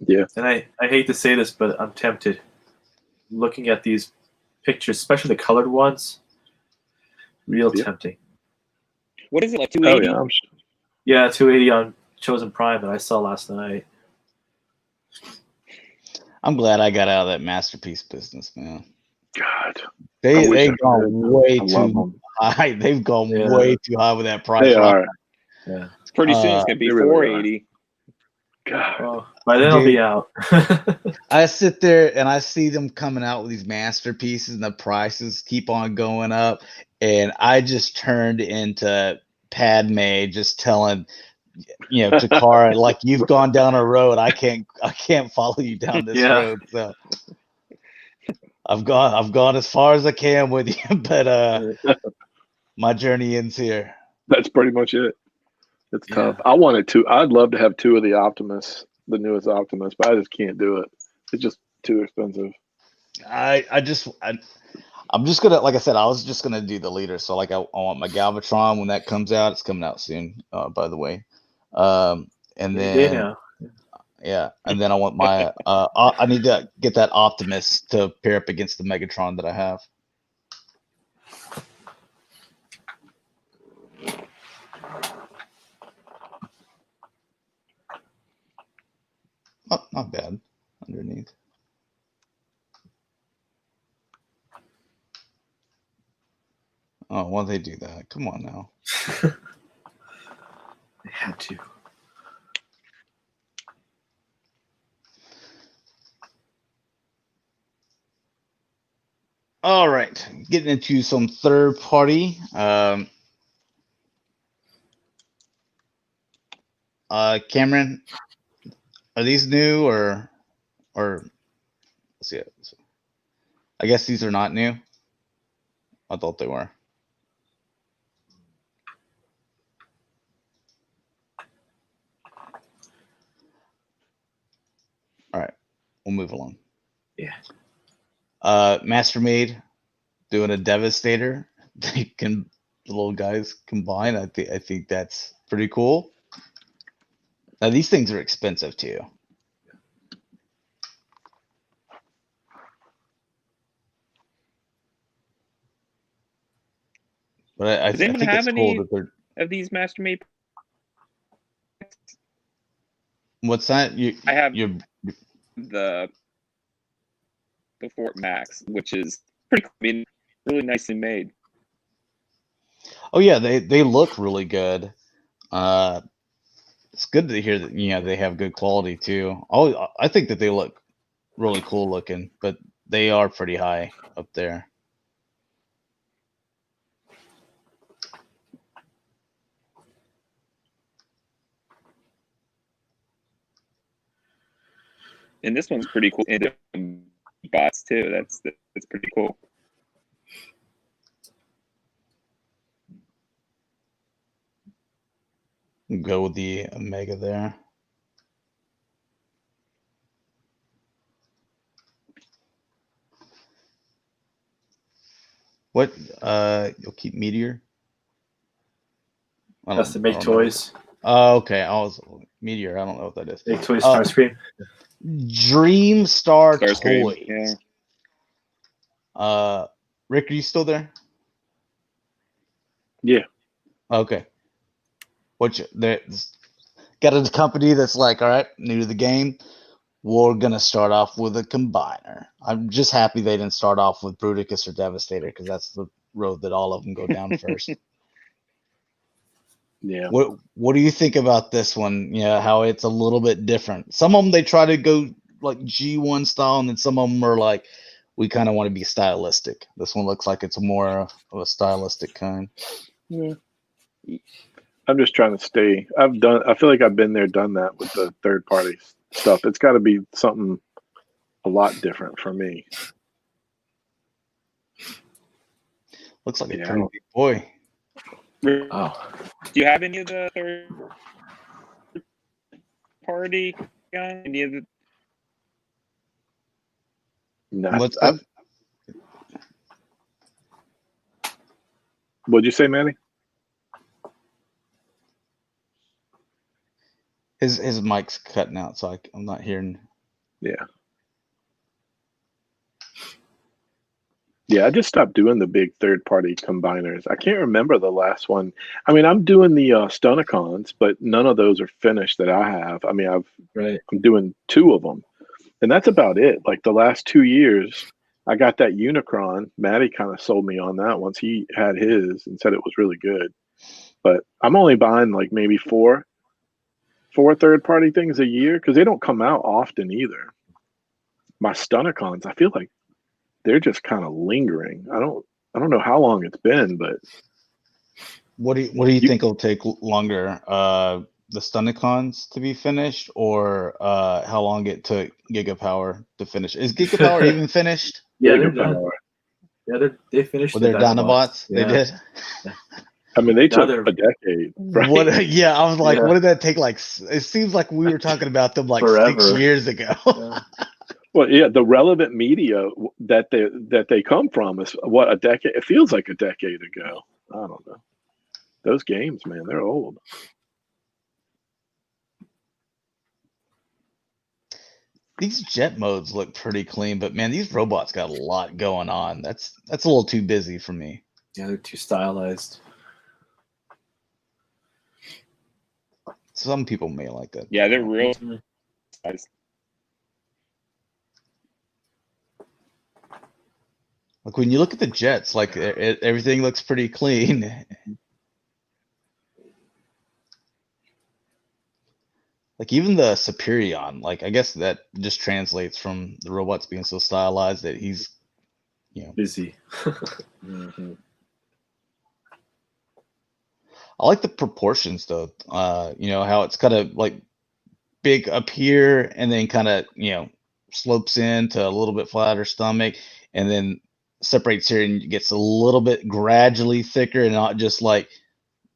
Yeah. And I hate to say this, but I'm tempted. Looking at these pictures, especially the colored ones, real tempting. What is it, like 280? Oh, yeah, 280 on Chosen Prime that I saw last night. I'm glad I got out of that Masterpiece business, man. God, they've gone way too high. They've gone way too high with that price. They are. Yeah. Pretty soon it's gonna be 480. God. Oh, by then I'll be out. I sit there and I see them coming out with these masterpieces, and the prices keep on going up, and I just turned into Padme, just telling Takara, like, you've gone down a road I can't follow you down this road. So I've gone as far as I can with you, but my journey ends here. That's pretty much it. It's tough. I'd love to have 2 of the Optimus, the newest Optimus, but I just can't do it. It's just too expensive. I'm just gonna, like I said, I was just gonna do the leader. So like I want my Galvatron when that comes out. It's coming out soon, by the way. And then and then I want my I need to get that Optimus to pair up against the Megatron that I have. Not bad underneath. Oh, why they do that? Come on now. They had to. All right, getting into some third party. Cameron, are these new or let's see? I guess these are not new. I thought they were. All right, we'll move along. Yeah. Mastermaid doing a Devastator. The little guys combine. I think that's pretty cool. Now these things are expensive too. But I think it's cool that they're of these Mastermaid. What's that? I have the Fort Max, which is pretty cool. I mean, really nicely made. Oh yeah, they look really good. It's good to hear that they have good quality too. I think that they look really cool looking, but they are pretty high up there. And this one's pretty cool. And bots too. That's pretty cool. Go with the Omega there. What? You'll keep Meteor? That's to make Toyz. Oh, okay. I was Meteor. I don't know what that is. Make Toyz Starscream. Dream Star Starscream, Toys. Yeah. Rick, are you still there? Yeah. Okay. Got a company that's like, all right, new to the game. We're gonna start off with a combiner. I'm just happy they didn't start off with Bruticus or Devastator, because that's the road that all of them go down first. Yeah. What do you think about this one? Yeah, how it's a little bit different. Some of them they try to go like G1 style, and then some of them are like, we kind of want to be stylistic. This one looks like it's more of a stylistic kind. Yeah. I'm just trying to stay. I feel like I've been there, done that with the third party stuff. It's got to be something a lot different for me. Looks like a pretty big boy. Oh. Do you have any of the third party gun? Any of the? No. What's up? What'd you say, Manny? His mic's cutting out, so I'm not hearing. Yeah. Yeah, I just stopped doing the big third-party combiners. I can't remember the last one. I mean, I'm doing the Stunticons, but none of those are finished that I have. I mean, I'm doing 2 of them, and that's about it. Like the last 2 years, I got that Unicron. Maddie kind of sold me on that once he had his and said it was really good. But I'm only buying like maybe 4. 4 third-party things a year because they don't come out often either. My Stunticons, I feel like they're just kind of lingering. I don't know how long it's been, but what do you think will take longer? The Stunticons to be finished, or how long it took Gigapower to finish? Is Gigapower even finished? Yeah, they're done. Yeah, they finished. With their Dinobots, yeah. They did. I mean, they took a decade. Right? What? Yeah, I was like, what did that take? Like, it seems like we were talking about them like forever. 6 years ago. Yeah. Well, yeah, the relevant media that they come from is what, a decade? It feels like a decade ago. I don't know. Those games, man, they're old. These jet modes look pretty clean, but man, these robots got a lot going on. That's a little too busy for me. Yeah, they're too stylized. Some people may like that. Yeah, they're real. Like when you look at the jets, like everything looks pretty clean. Like even the Superion, like I guess that just translates from the robots being so stylized that he's, busy. I like the proportions though. How it's kind of like big up here and then kind of, slopes into a little bit flatter stomach and then separates here and gets a little bit gradually thicker and not just like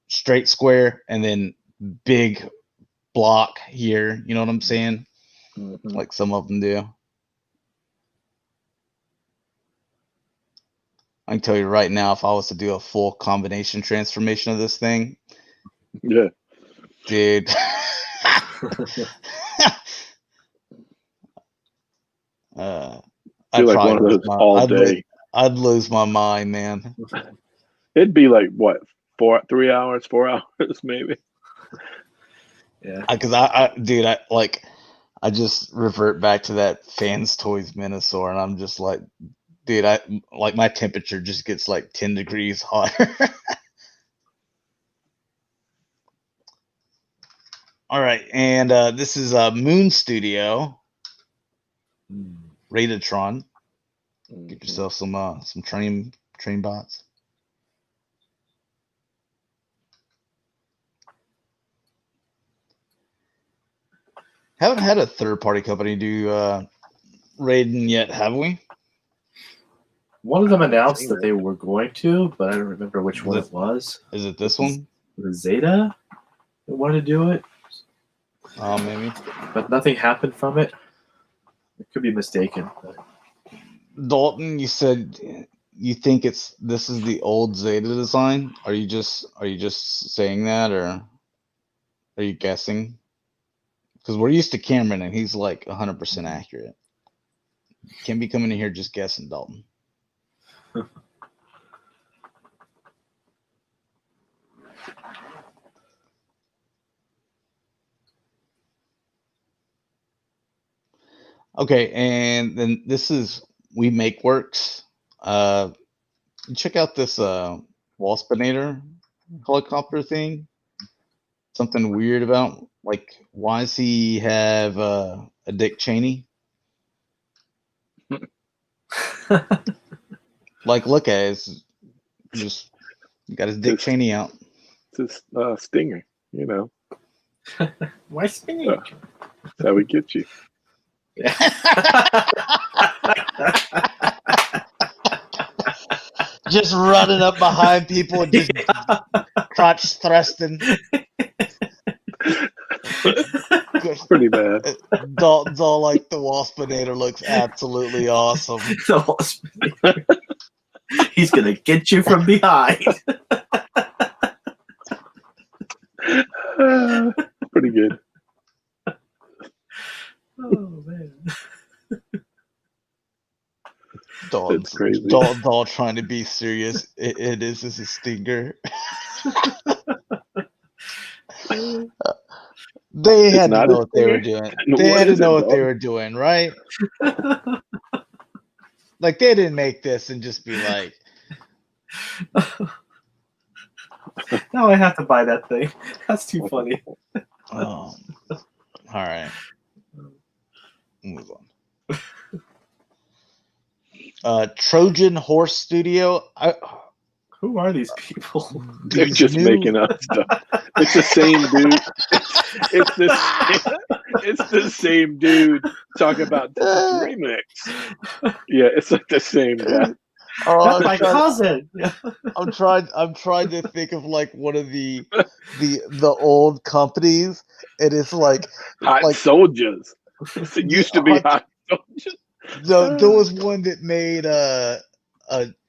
straight square and then big block here. You know what I'm saying? Mm-hmm. Like some of them do. I can tell you right now, if I was to do a full combination transformation of this thing, yeah, dude, I'd like one of those all day. I'd lose my mind, man. It'd be like what, 4 hours, 4 hours, maybe. Yeah, because I just revert back to that Fans Toys Minosaur, and I'm just like, dude, my temperature just gets like 10 degrees hotter. All right, and this is Moon Studio, Radatron. Get yourself some train bots. Haven't had a third-party company do Raiden yet, have we? One of them announced that they were going to, but I don't remember which one it was. Is it this one? The Zeta that wanted to do it. Oh, maybe. But nothing happened from it. It could be mistaken. But... Dalton, you said you think this is the old Zeta design. Are you just saying that, or are you guessing? Because we're used to Cameron, and he's like 100% accurate. Can't be coming in here just guessing, Dalton. Okay, and then this is We Make Works. Check out this Waspinator helicopter thing. Something weird about, like, why does he have a Dick Cheney? Like, look at it. It's just got his Dick Cheney out. It's a stinger, Why Stinger? That's how we get you. Just running up behind people and just crotch thrusting. Pretty bad. Dalton's all like, the Waspinator looks absolutely awesome. The Waspinator. He's gonna get you from behind. Pretty good. Oh man. Dalton's crazy. Dalton's all trying to be serious. It is a stinger. They had to know what they were doing. They had to know what they were doing, right? Like, they didn't make this and just be like, now I have to buy that thing. That's too funny. All right. Move on. Trojan Horse Studio. Who are these people? They're just making up stuff. It's the same dude. It's the same dude talking about this remix. Yeah, it's like the same guy. That's my cousin. I'm trying to think of like one of the old companies. It is like Hot Soldiers. It used to be Hot Soldiers. No, there was one that made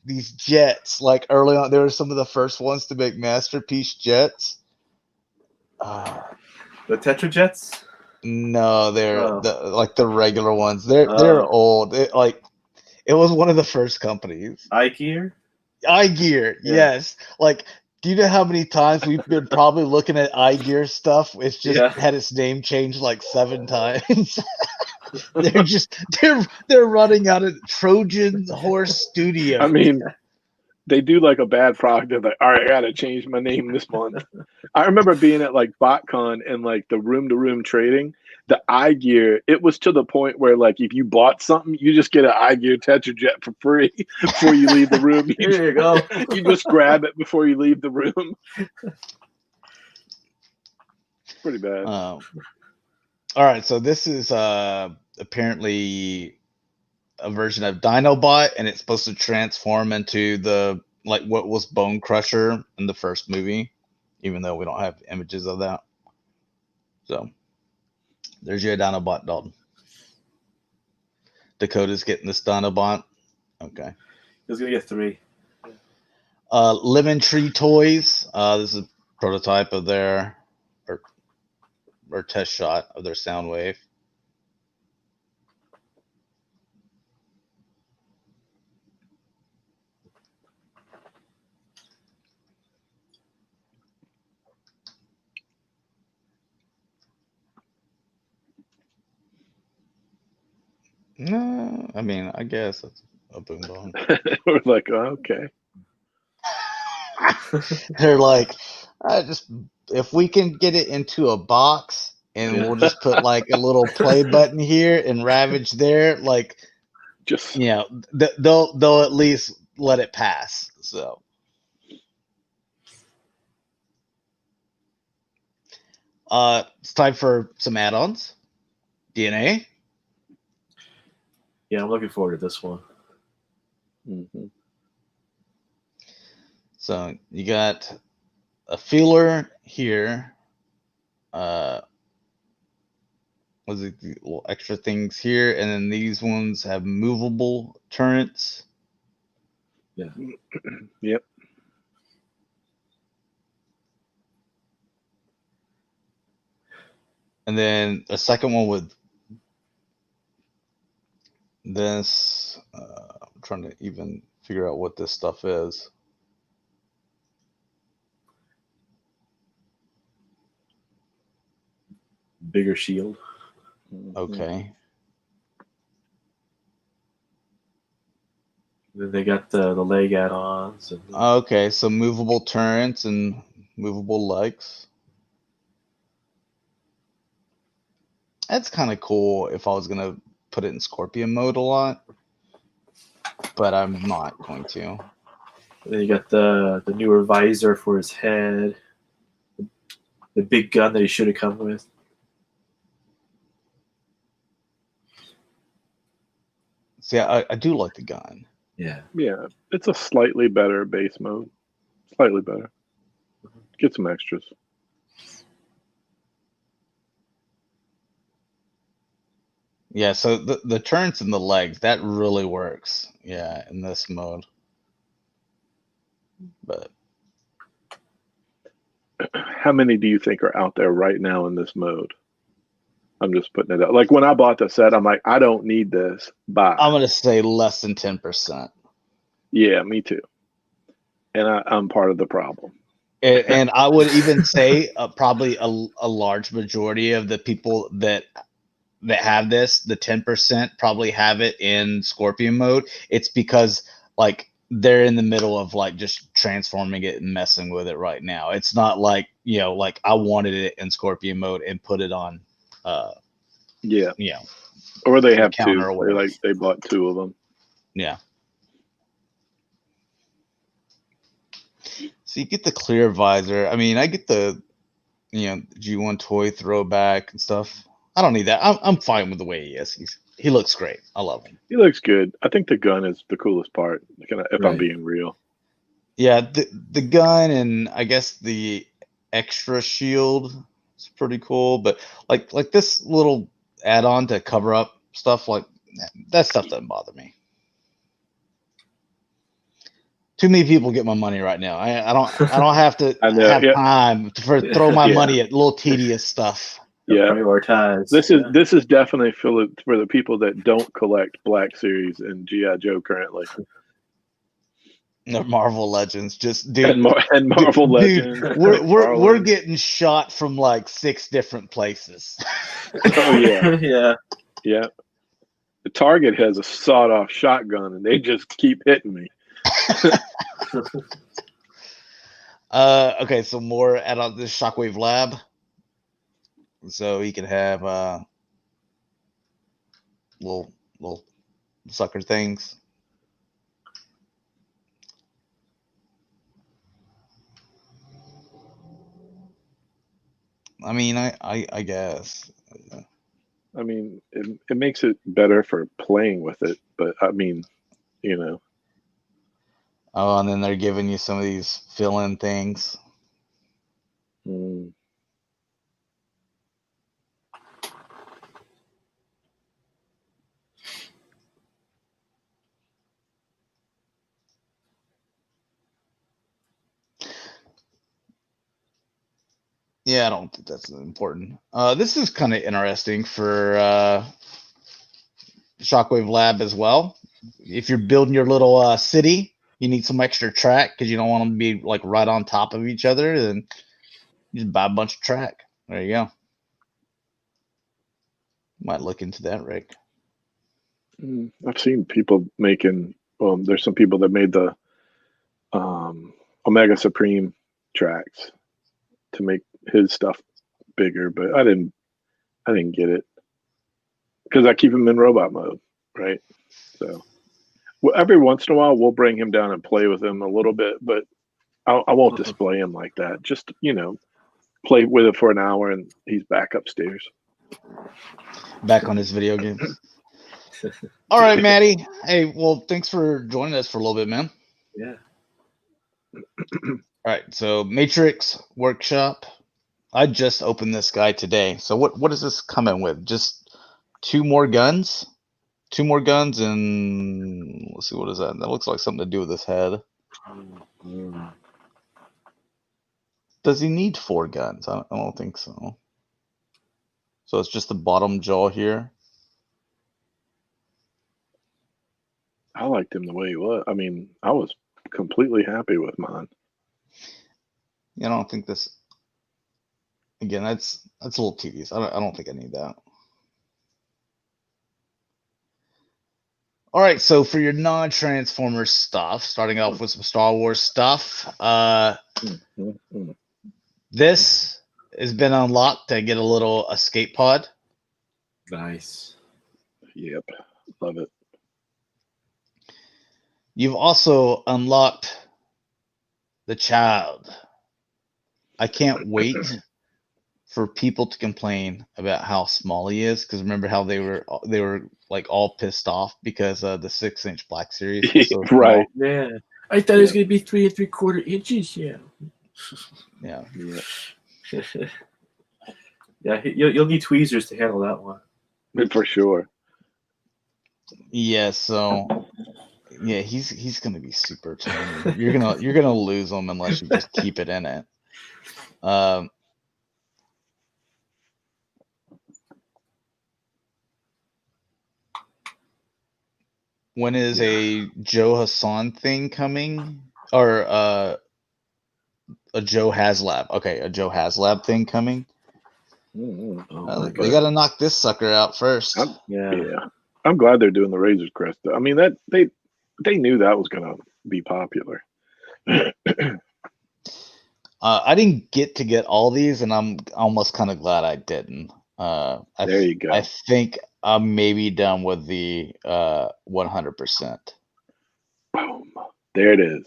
these jets. Like early on, they were some of the first ones to make masterpiece jets. The Tetra Jets? No, they're like the regular ones. They're old. It was one of the first companies. iGear, yes. Like, do you know how many times we've been probably looking at iGear stuff? It's just had its name changed like 7 times. they're running out of Trojan Horse Studio. I mean, they do like a bad product. They're like, all right, I gotta change my name this month. I remember being at like BotCon and like the room-to-room trading. The iGear, it was to the point where like if you bought something, you just get an iGear Tetrajet for free before you leave the room. Here you go. You just grab it before you leave the room. Pretty bad. All right, so this is apparently a version of Dinobot, and it's supposed to transform into what was Bone Crusher in the first movie, even though we don't have images of that. So there's your Dinobot, Dalton. Dakota's getting this Dinobot. Okay. He's gonna get 3. Lemon Tree Toys. This is a prototype of their or test shot of their Soundwave. No, I mean, I guess it's a boom bong. We're like, oh, okay. They're like, if we can get it into a box and we'll just put like a little play button here and Ravage there, like, just they'll at least let it pass. So it's time for some add-ons. DNA. Yeah, I'm looking forward to this one. Mm-hmm. So you got a feeler here. Was it the little extra things here, and then these ones have movable turrets. Yeah. Yep. And then a second one with this. I'm trying to even figure out what this stuff is. Bigger shield. Okay. Then they got the leg add-ons. Okay, so movable turrets and movable legs. That's kind of cool if I was going to put it in Scorpion mode a lot, but I'm not going to. And then you got the newer visor for his head. The big gun that he should have come with. See, I do like the gun. Yeah. Yeah, it's a slightly better base mode. Slightly better. Get some extras. Yeah, so the turrets and the legs, that really works. Yeah, in this mode. But how many do you think are out there right now in this mode? I'm just putting it out. Like when I bought the set, I'm like, I don't need this. Bye. I'm gonna say less than 10%. Yeah, me too. And I'm part of the problem. And I would even say probably a large majority of the people that have this, the 10%, probably have it in Scorpion mode. It's because like they're in the middle of like just transforming it and messing with it right now. It's not like, like I wanted it in Scorpion mode and put it on, or they have counter two. or whatever. They bought two of them. Yeah. So you get the clear visor. I mean, I get the, G1 toy throwback and stuff. I don't need that. I'm fine with the way he is. He looks great. I love him. He looks good. I think the gun is the coolest part. If I'm being real. Yeah, the gun and I guess the extra shield is pretty cool. But like this little add-on to cover up stuff, like that stuff doesn't bother me. Too many people get my money right now. I don't have to have time to throw my money at little tedious stuff. Prioritize. This is definitely for the people that don't collect Black Series and G.I. Joe currently. The Marvel Legends, just dude, and Marvel Legends. Dude, we're getting shot from like 6 different places. Oh yeah, yeah. The Target has a sawed-off shotgun, and they just keep hitting me. Okay, so more add on this Shockwave Lab. So he can have little sucker things. I mean, I guess. I mean, it makes it better for playing with it, but I mean, Oh, and then they're giving you some of these fill-in things. Yeah, I don't think that's important. This is kind of interesting for Shockwave Lab as well. If you're building your little city, you need some extra track because you don't want them to be like right on top of each other. Then you just buy a bunch of track. There you go. Might look into that, Rick. I've seen people making. There's some people that made the Omega Supreme tracks to make his stuff bigger, but I didn't get it because I keep him in robot mode, right? So every once in a while we'll bring him down and play with him a little bit, but I won't display him like that. Just play with it for an hour and he's back upstairs, back on his video games. All right, Maddie. Hey, well, thanks for joining us for a little bit, man. Yeah. All right, so Matrix Workshop. I just opened this guy today. So what is this coming with? Just 2 more guns? 2 more guns, and let's see, what is that? That looks like something to do with his head. Does he need 4 guns? I don't think so. So it's just the bottom jaw here. I liked him the way he was. I mean, I was completely happy with mine. Yeah, I don't think this. Again, that's a little tedious. I don't think I need that. All right, so for your non-Transformers stuff, starting off with some Star Wars stuff. This has been unlocked to get a little escape pod. Nice. Yep, love it. You've also unlocked the child. I can't wait for people to complain about how small he is, because remember how they were like all pissed off because the 6-inch Black Series was so right. small. Yeah, I thought it was going to be 3 3/4 inches. Yeah. Yeah, you'll need tweezers to handle that one. For sure. Yeah, so yeah, he's gonna be super tiny. You're gonna lose him unless you just keep it in it. When is a Joe Hassan thing coming? Or a Joe Haslab? Okay, a Joe Haslab thing coming. They got to knock this sucker out first. I'm glad they're doing the Razor's Crest. I mean, that they knew that was gonna be popular. I didn't get all these, and I'm almost kind of glad I didn't. There you go. I think I'm maybe done with the 100%. Boom. There it is.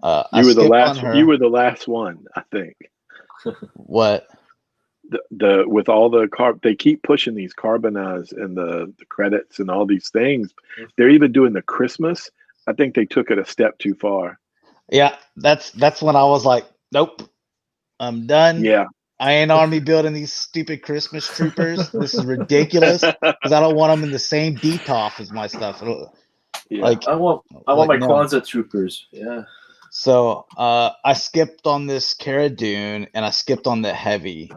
I You were the skipped last. on her. You were the last one, I think. What? The with all the they keep pushing these carbonized and the credits and all these things. They're even doing the Christmas. I think they took it a step too far. Yeah, that's when I was like, nope, I'm done. Yeah. I ain't army building these stupid Christmas troopers. This is ridiculous because I don't want them in the same DTOF as my stuff. Yeah. Like I want my Kwanzaa troopers. Yeah. So I skipped on this Cara Dune and I skipped on the heavy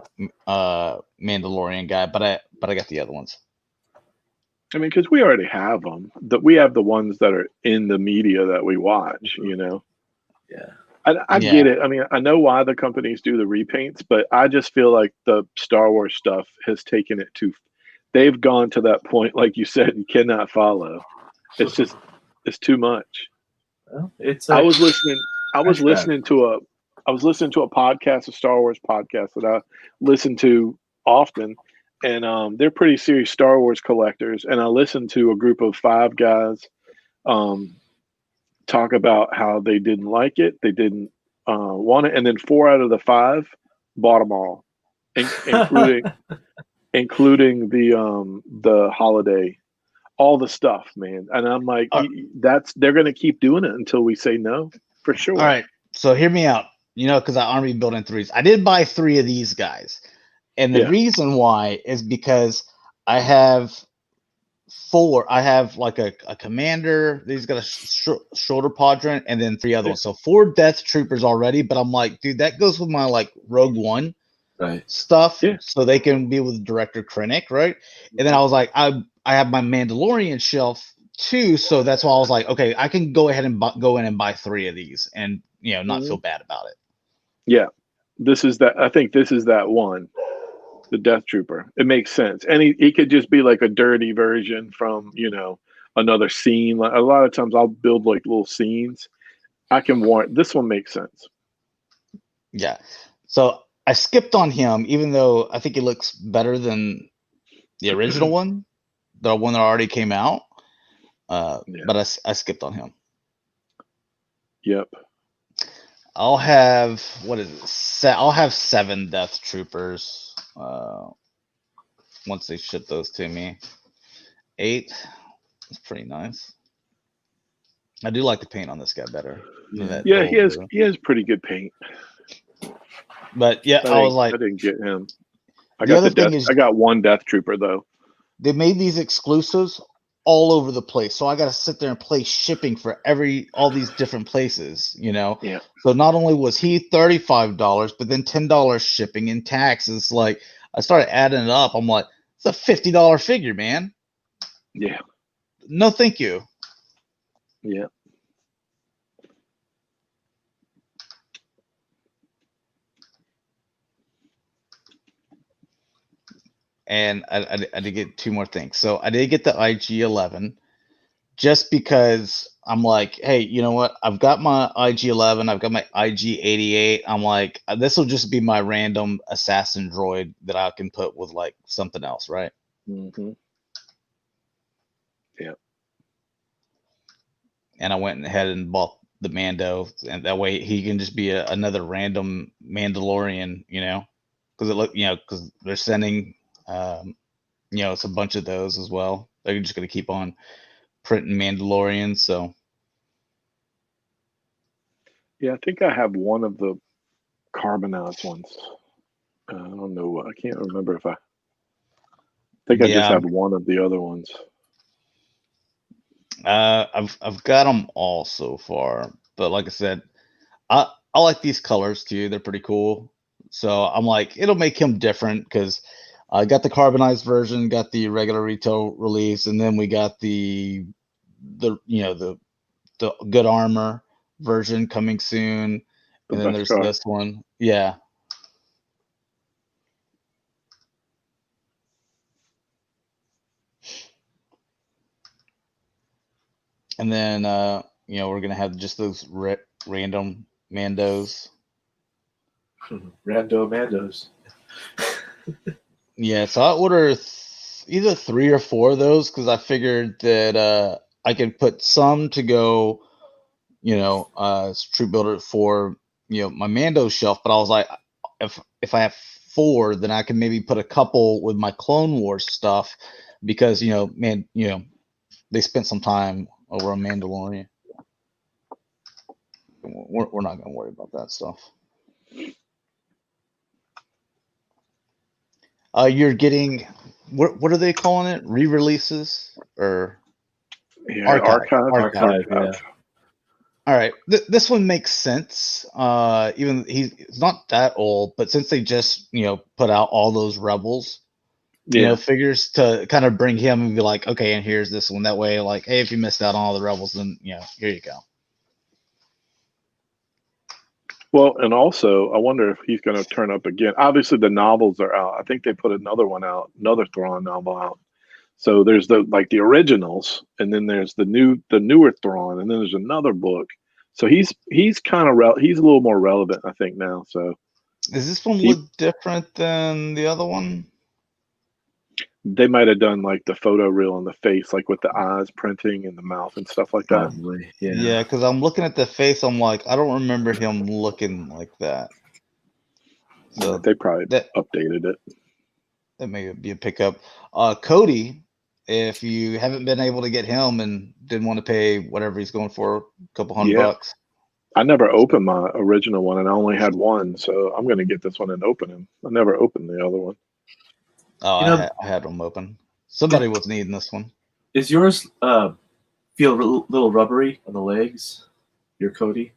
Mandalorian guy, but I got the other ones. I mean, because we already have them. We have the ones that are in the media that we watch. You know. Yeah. I get it. I mean, I know why the companies do the repaints, but I just feel like the Star Wars stuff has taken it to. They've gone to that point, like you said, you cannot follow. It's just, it's too much. Well, it's. I was listening to a podcast, a Star Wars podcast that I listen to often, and they're pretty serious Star Wars collectors. And I listened to a group of 5 guys talk about how they didn't like it, they didn't want it, and then 4 out of the 5 bought them all, including the holiday, all the stuff, man. And I'm like, they're going to keep doing it until we say no, for sure. All right, so hear me out. You know, because I army building 3s. I did buy 3 of these guys, and the reason why is because I have 4. I have like a commander. He's got a shoulder quadrant, and then 3 other ones. So 4 Death Troopers already. But I'm like, dude, that goes with my like Rogue One stuff. Yeah. So they can be with Director Krennic, right? And then I was like, I have my Mandalorian shelf too. So that's why I was like, okay, I can go ahead and go in and buy 3 of these, and not feel bad about it. Yeah, this is that. I think this is that one. The Death Trooper. It makes sense. And he could just be like a dirty version from, another scene. Like, a lot of times I'll build like little scenes. I can warrant this one makes sense. Yeah. So I skipped on him, even though I think he looks better than the original one, the one that already came out. But I skipped on him. Yep. I'll have I'll have 7 Death Troopers. Once they ship those to me. 8. That's pretty nice. I do like the paint on this guy better. Yeah, he has pretty good paint. But yeah, I was like, I didn't get him. I got 1 Death Trooper though. They made these exclusives all over the place, so I got to sit there and play shipping for all these different places. Yeah. So not only was he $35, but then $10 shipping and taxes. Like I started adding it up. I'm like, it's a $50 figure, man. Yeah. No, thank you. Yeah. And I did get 2 more things. So I did get the IG-11 just because I'm like, hey, you know what? I've got my IG-11. I've got my IG-88. I'm like, this will just be my random assassin droid that I can put with like something else, right? Mm-hmm. Yeah. And I went ahead and bought the Mando, and that way he can just be another random Mandalorian, because they're sending, it's a bunch of those as well. They're just going to keep on printing Mandalorians. So yeah, I think I have one of the carbonized ones. I don't know. I can't remember if I think I just have one of the other ones. I've got them all so far, but like I said, I like these colors too. They're pretty cool. So I'm like, it'll make him different because I got the carbonized version, got the regular retail release, and then we got the good armor version coming soon, and then there's this one. Yeah. And then we're gonna have just those random Mandos. Rando Mandos. Yeah, so I order either 3 or 4 of those because I figured that I could put some to go, as troop builder for my Mando shelf. But I was like, if I have 4, then I can maybe put a couple with my Clone Wars stuff because they spent some time over on Mandalorian. We're not gonna worry about that stuff. You're getting what are they calling it? Re-releases or archive. Yeah. All right, this one makes sense. Even he's not that old, but since they just put out all those Rebels, figures to kind of bring him and be like, okay, and here's this one. That way, like, hey, if you missed out on all the Rebels, then here you go. Well, and also, I wonder if he's going to turn up again. Obviously, the novels are out. I think they put another one out, another Thrawn novel out. So there's the originals, and then there's the newer Thrawn, and then there's another book. So he's kind of he's a little more relevant, I think, now. So does this one look different than the other one? They might have done like the photo reel on the face, like with the eyes printing and the mouth and stuff like that. Probably, yeah. Because I'm looking at the face, I'm like, I don't remember him looking like that. So they probably updated it. That may be a pickup. Cody, if you haven't been able to get him and didn't want to pay whatever he's going for, a couple $100. I never opened my original one, and I only had one, so I'm going to get this one and open him. I never opened the other one. Oh, I had them open. Somebody was needing this one. Is yours feel a little rubbery on the legs? Your Cody?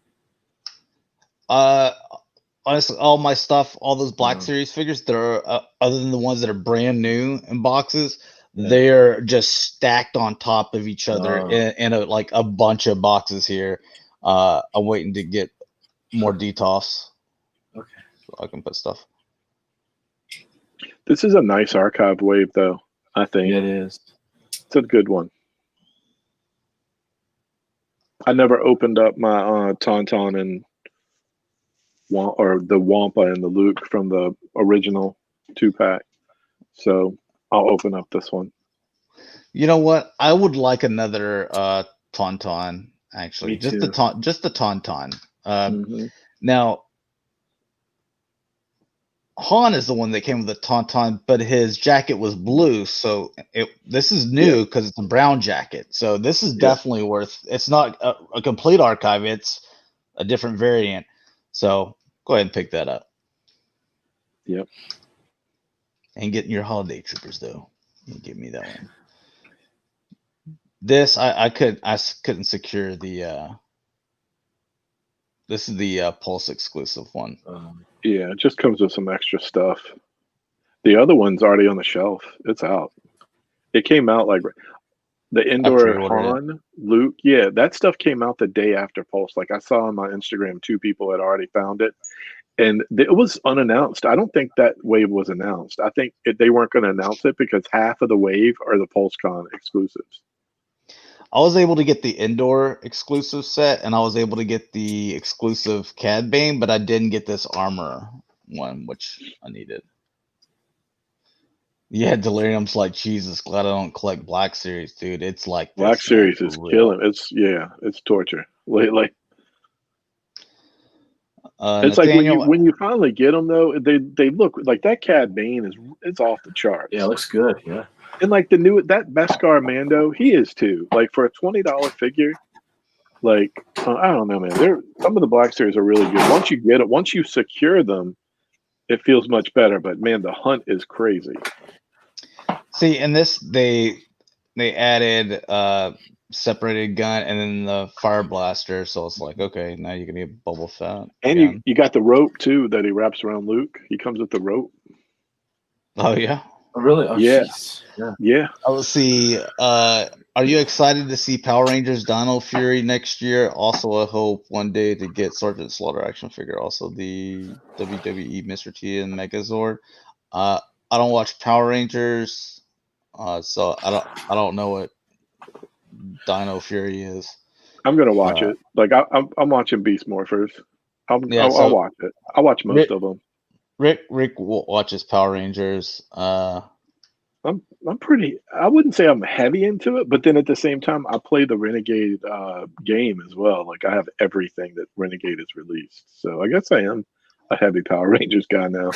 Honestly, all my stuff, all those Black Series figures, they're other than the ones that are brand new in boxes, they're just stacked on top of each other in a bunch of boxes here. I'm waiting to get more DTOFs. Okay, so I can put stuff. This is a nice archive wave, though. I think it is. It's a good one. I never opened up my Tauntaun and the Wampa and the Luke from the original 2-pack, so I'll open up this one. You know what? I would like another Tauntaun. Actually, Me too. just the Tauntaun. Now, Han is the one that came with the Tauntaun, but his jacket was blue. So this is new because it's a brown jacket. So this is definitely worth. It's not a complete archive. It's a different variant. So go ahead and pick that up. Yep. And getting your holiday troopers though. You give me that one. This I couldn't secure the. This is the Pulse exclusive one. Yeah, it just comes with some extra stuff. The other one's already on the shelf. It's out. It came out like the Endor Han, Luke. Yeah, that stuff came out the day after Pulse. Like I saw on my Instagram, 2 people had already found it. And it was unannounced. I don't think that wave was announced. I think they weren't going to announce it because half of the wave are the PulseCon exclusives. I was able to get the Endor exclusive set, and I was able to get the exclusive Cad Bane, but I didn't get this armor one, which I needed. Yeah, Delirium's like, Jesus, glad I don't collect Black Series, dude. It's like Black Series is killing. It's torture. Like it's like when you finally get them though, they look like that Cad Bane it's off the charts. Yeah, it looks good. Yeah. And like that Beskar Mando, he is too. Like for a $20 figure, like I don't know, man. Some of the Black Series are really good. Once you get it, once you secure them, it feels much better. But man, the hunt is crazy. See, in this they added separated gun and then the fire blaster, so it's like, okay, now you can get Boba Fett. And you got the rope too that he wraps around Luke. He comes with the rope. Oh yeah. Oh, really? Oh, yeah. Yeah. Let's see. Are you excited to see Power Rangers Dino Fury next year? Also, I hope one day to get Sergeant Slaughter action figure. Also, the WWE Mr. T and Megazord. I don't watch Power Rangers, so I don't know what Dino Fury is. I'm gonna watch it. Like I'm watching Beast Morphers. I'll watch it. I'll watch most of them. Rick watches Power Rangers. I'm pretty. I wouldn't say I'm heavy into it, but then at the same time, I play the Renegade game as well. Like I have everything that Renegade has released, so I guess I am a heavy Power Rangers guy now.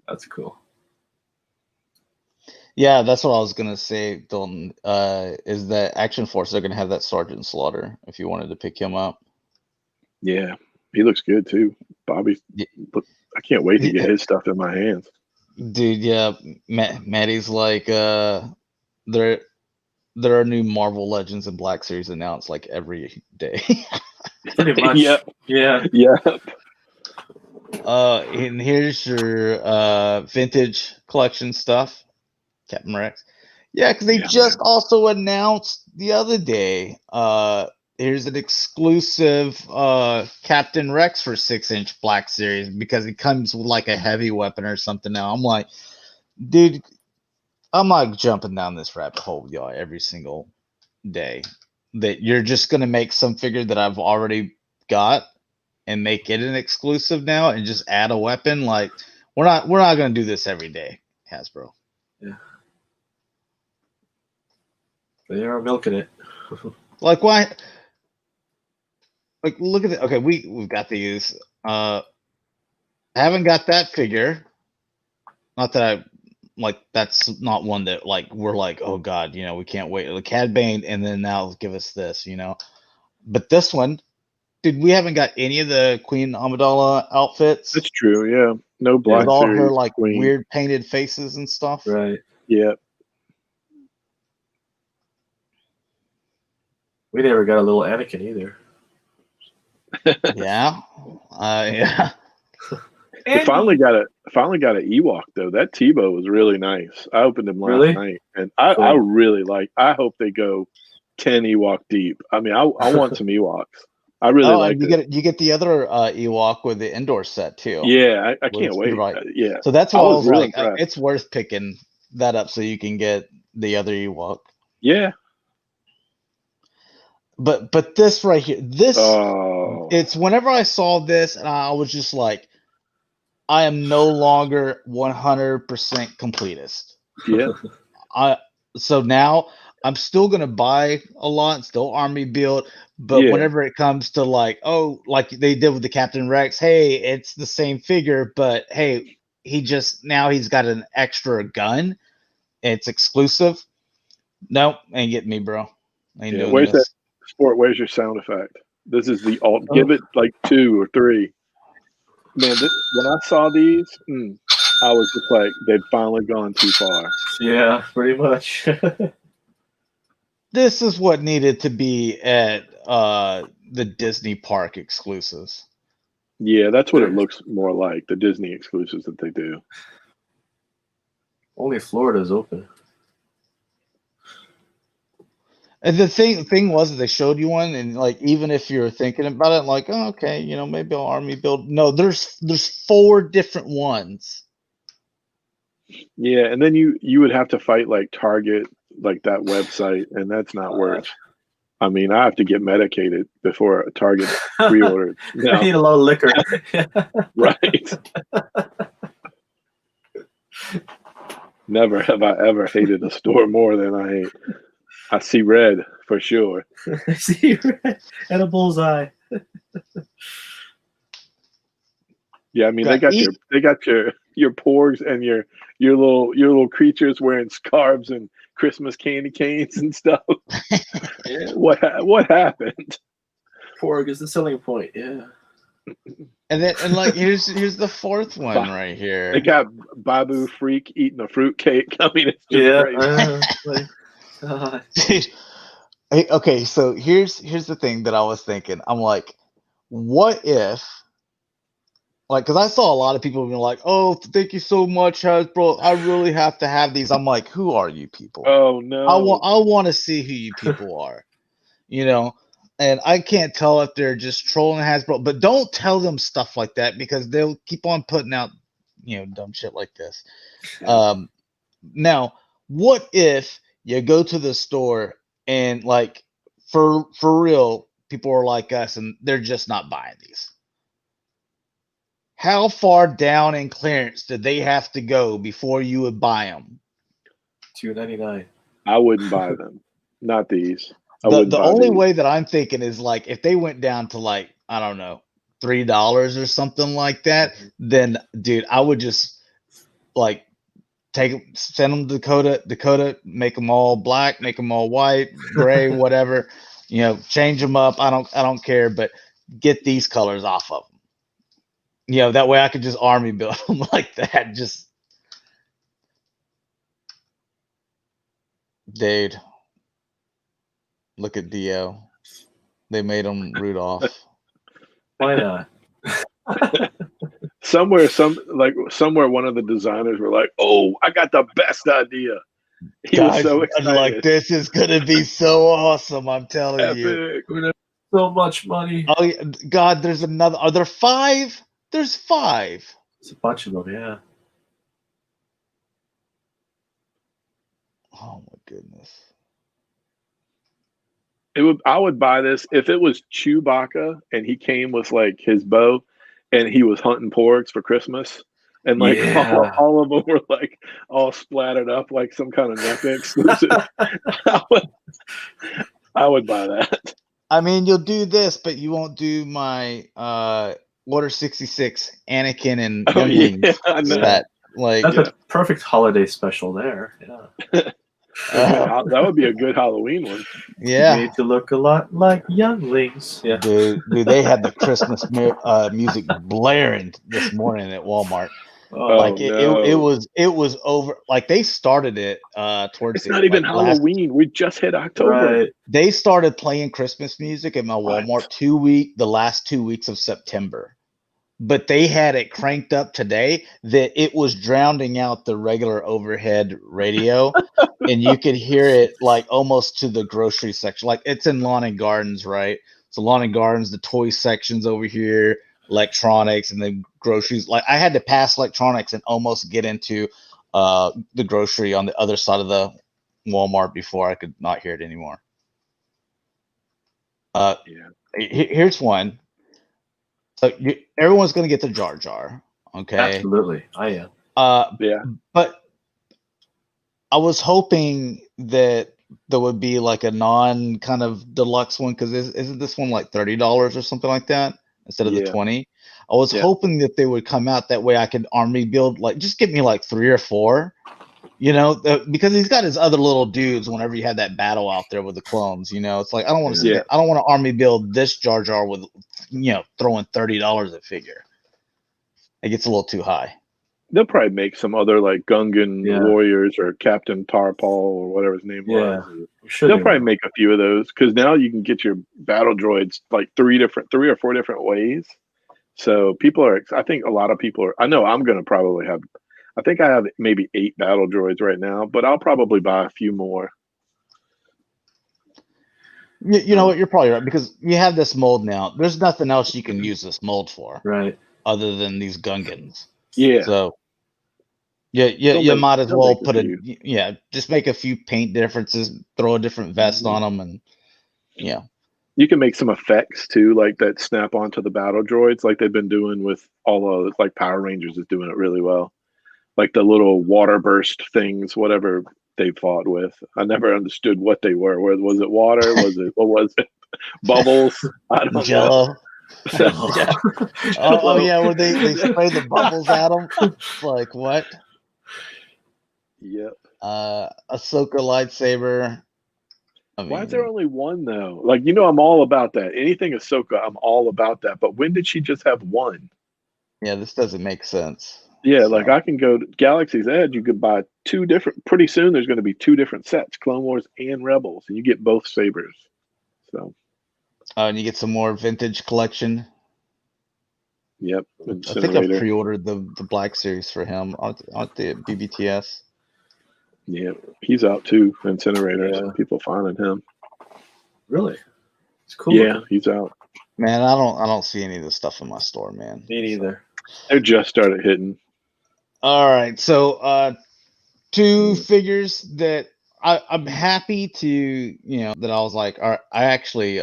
That's cool. Yeah, that's what I was gonna say, Dalton. Is that Action Force? They're gonna have that Sergeant Slaughter. If you wanted to pick him up. Yeah, he looks good too. Bobby, I can't wait to get his stuff in my hands. Dude, yeah, Maddie's like, there are new Marvel Legends and Black Series announced like every day. Pretty much. Yep. Yeah. Yep. And here's your vintage collection stuff, Captain Rex. Yeah, because they just also announced the other day. Here's an exclusive Captain Rex for 6-inch Black Series because it comes with like a heavy weapon or something now. I'm like, dude, I'm not jumping down this rabbit hole with y'all every single day. That you're just gonna make some figure that I've already got and make it an exclusive now and just add a weapon. Like we're not gonna do this every day, Hasbro. Yeah. They are milking it. Like why? Like look at it. Okay, we've got these. I haven't got that figure. Not that I like. That's not one that like we're like, oh god, we can't wait. Like Cad Bane, and then now give us this, But this one, dude, we haven't got any of the Queen Amidala outfits. That's true. Yeah, no Black with all Series her like Queen. weird painted faces and stuff. Right. Yeah. We never got a little Anakin either. Yeah. Yeah. I finally got an Ewok though. That Tebow was really nice. I opened him last night, and I really like. I hope they go 10 Ewok deep. I mean, I want some Ewoks. I really like it. You get the other Ewok with the indoor set too. Yeah, I can't wait. Yeah. So that's why I was really like, it's worth picking that up so you can get the other Ewok. Yeah. But this right here, it's whenever I saw this and I was just like, I am no longer 100% completist. Yeah. So now I'm still gonna buy a lot, still army build, but whenever it comes to like they did with the Captain Rex, hey, it's the same figure, but hey, he's got an extra gun. It's exclusive. Nope, ain't getting me, bro. Ain't doing where's this. That Sport? Where's your sound effect? This is the alt. Give it like 2 or 3. Man, when I saw these, I was just like, they'd finally gone too far. Yeah, pretty much. This is what needed to be at the Disney park exclusives. Yeah, that's what it looks more like, the Disney exclusives that they do. Only Florida's open. And the thing was that they showed you one, and like even if you're thinking about it, like okay, maybe I'll army build. No, there's 4 different ones. Yeah, and then you would have to fight like Target, like that website, and that's not worth. I mean, I have to get medicated before a Target pre-order. I need a lot of liquor. Right. Never have I ever hated a store more than I hate. I see red for sure. I see red and a bullseye. Yeah, I mean they got your porgs and your little creatures wearing scarves and Christmas candy canes and stuff. What happened? Porg is the selling point. Yeah. And like here's the 4th one right here. They got Babu Freak eating a fruitcake. I mean, it's just crazy. Okay, so here's the thing that I was thinking. I'm like, what if, like, because I saw a lot of people being like, "Oh, thank you so much, Hasbro. I really have to have these." I'm like, who are you people? Oh no, I want to see who you people are, And I can't tell if they're just trolling Hasbro, but don't tell them stuff like that because they'll keep on putting out, dumb shit like this. Now, what if you go to the store and like for real, people are like us, and they're just not buying these. How far down in clearance did they have to go before you would buy them? $2.99. I wouldn't buy them. Not these. The only way that I'm thinking is like if they went down to like, I don't know, $3 or something like that, then dude, I would just like send them to Dakota, make them all black, make them all white, gray, whatever, change them up. I don't care, but get these colors off of them. That way I could just army build them like that. Just, dude, look at Dio. They made him Rudolph. Why not? Somewhere, one of the designers were like, "Oh, I got the best idea." He was so excited. Like, this is gonna be so awesome! I'm telling Epic. you. We're gonna have so much money. Oh yeah, God, there's another. Are there 5? There's 5. There's a bunch of them, yeah. Oh my goodness. I would buy this if it was Chewbacca and he came with like his bow and he was hunting porgs for Christmas and like all of them were like all splattered up like some kind of NECA exclusive. I would buy that. I mean, you'll do this, but you won't do my Order 66 Anakin and younglings set. Like, that's a perfect holiday special there. Yeah. That would be a good Halloween one. Yeah, made to look a lot like younglings. Yeah, dude, they had the Christmas music blaring this morning at Walmart. It was over. Like they started it towards. It's not even Halloween. We just hit October. Right. They started playing Christmas music at my Walmart the last 2 weeks of September. But they had it cranked up today that it was drowning out the regular overhead radio, and you could hear it like almost to the grocery section. Like it's in lawn and gardens, right? So lawn and gardens, the toy section's over here, electronics, and then groceries. Like I had to pass electronics and almost get into the grocery on the other side of the Walmart before I could not hear it anymore. Here's one. So everyone's going to get the Jar Jar, okay? Absolutely, I am. Yeah. But I was hoping that there would be like a non kind of deluxe one because isn't this one like $30 or something like that instead of the $20? I was hoping that they would come out that way I could army build like just get me like 3 or 4. Because he's got his other little dudes whenever you had that battle out there with the clones, it's like I don't want to see that. I don't want to army build this Jar Jar with throwing $30 a figure. It gets a little too high. They'll probably make some other like Gungan warriors or Captain Tarpal or whatever his name was. They'll probably make a few of those because now you can get your battle droids like 3 or 4 different ways. So I think a lot of people are. I know I'm going to probably have. I think I have maybe 8 battle droids right now, but I'll probably buy a few more. You know what? You're probably right because you have this mold now. There's nothing else you can use this mold for, right? Other than these Gungans. Yeah. So, you might as well put just make a few paint differences, throw a different vest on them, and You can make some effects too, like that snap onto the battle droids, like they've been doing with all of like Power Rangers is doing it really well. Like the little water burst things, whatever they fought with. I never understood what they were. Was it water? What was it? Bubbles? I don't Jello. know. Where they spray the bubbles at them. Like what? Yep. Ahsoka lightsaber. Why is there only one though? Like I'm all about that. Anything Ahsoka, I'm all about that. But when did she just have one? Yeah, this doesn't make sense. Yeah, like I can go to Galaxy's Edge. You could buy 2 different. Pretty soon, there's going to be 2 different sets: Clone Wars and Rebels, and you get both sabers. So, and you get some more vintage collection. Yep, I think I pre-ordered the Black Series for him on the BBTS. Yeah, he's out too. Incinerator. Yeah. People finding him. Really? It's cool. Yeah, he's out. Man, I don't see any of this stuff in my store, man. Me neither. They just started hitting. All right, so 2 figures that I'm happy to that I was like, all right, I actually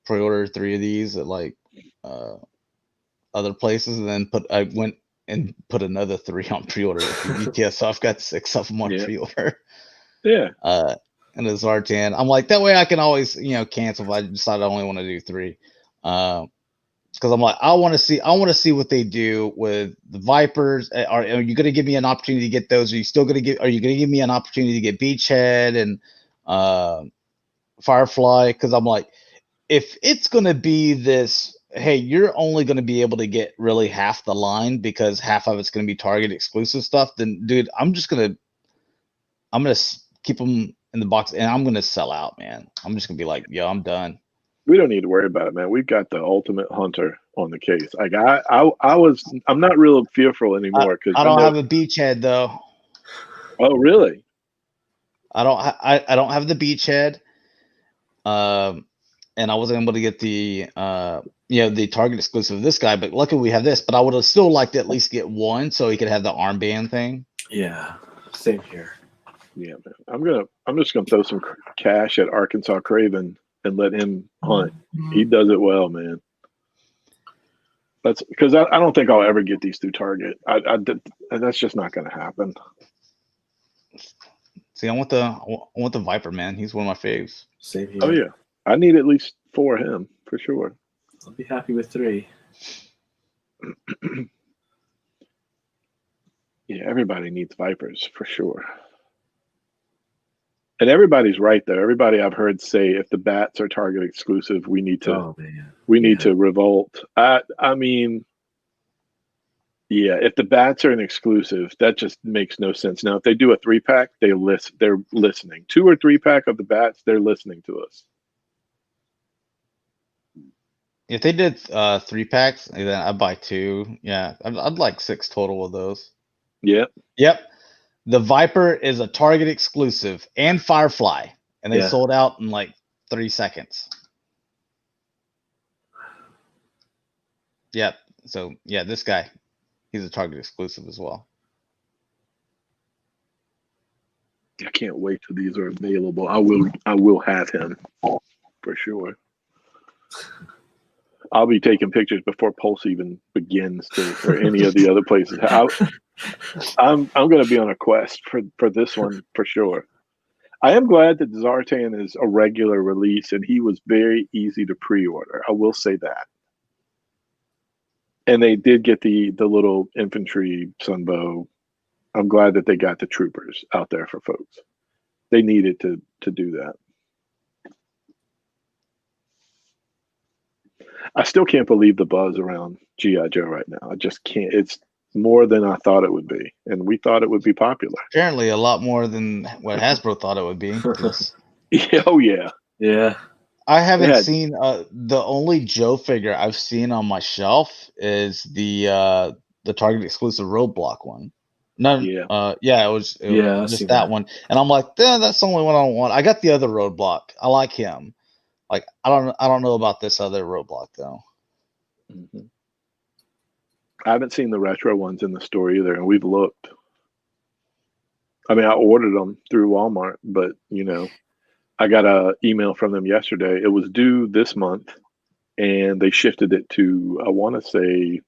pre-ordered 3 of these at like other places, and then I went and put another 3 on pre-order through BTS, so I've got 6 of them on pre-order. Yeah. And the Zartan, I'm like, that way I can always cancel if I decide I only want to do 3. Because I'm like, I want to see what they do with the Vipers. Are you going to give me an opportunity to get those? Are you going to give me an opportunity to get Beachhead and Firefly? Because I'm like, if it's going to be this, hey, you're only going to be able to get really half the line because half of it's going to be Target exclusive stuff, then dude, I'm going to keep them in the box and I'm going to sell out, man. I'm just going to be like, yo, I'm done. We don't need to worry about it, man. We've got the ultimate hunter on the case. Like I'm not real fearful anymore because I don't have a Beachhead though. Oh, really? I don't have the Beachhead. And I wasn't able to get the the Target exclusive of this guy, but luckily we have this. But I would have still liked to at least get one so he could have the armband thing. Yeah, same here. Yeah, man. I'm just gonna throw some cash at Arkansas Craven and let him hunt. He does it well, man. That's because I don't think I'll ever get these through Target. That's just not going to happen. See, I want the Viper, man. He's one of my faves. Same here. Oh yeah, I need at least 4 of him for sure. I'll be happy with 3. Yeah, everybody needs Vipers for sure. And everybody's right though. Everybody I've heard say if the bats are Target exclusive, we need to need to revolt. I mean, yeah, if the bats are an exclusive, that just makes no sense. Now, if they do a 3-pack, they're listening. 2 or 3-pack of the bats, they're listening to us. If they did 3-packs, then I'd buy 2. Yeah, I'd like 6 total of those. Yep. The Viper is a Target exclusive and Firefly, and they sold out in like 3 seconds. Yep. So yeah, this guy, he's a Target exclusive as well. I can't wait till these are available. I will have him for sure. I'll be taking pictures before Pulse even begins or any of the other places. I'm going to be on a quest for this one for sure. I am glad that Zartan is a regular release and he was very easy to pre-order. I will say that. And they did get the little infantry sunbow. I'm glad that they got the troopers out there for folks. They needed to do that. I still can't believe the buzz around G.I. Joe right now. I just can't. It's more than I thought it would be. And we thought it would be popular. Apparently a lot more than what Hasbro thought it would be. Oh, yeah. Yeah. I haven't seen the only Joe figure I've seen on my shelf is the Target exclusive Roadblock one. No, it was just that one, and I'm like, that's the only one I don't want. I got the other Roadblock. I like him. Like I don't know about this other Roadblock though. Mm-hmm. I haven't seen the retro ones in the store either, and we've looked. I mean, I ordered them through Walmart, but I got an email from them yesterday. It was due this month, and they shifted it to, I want to say, a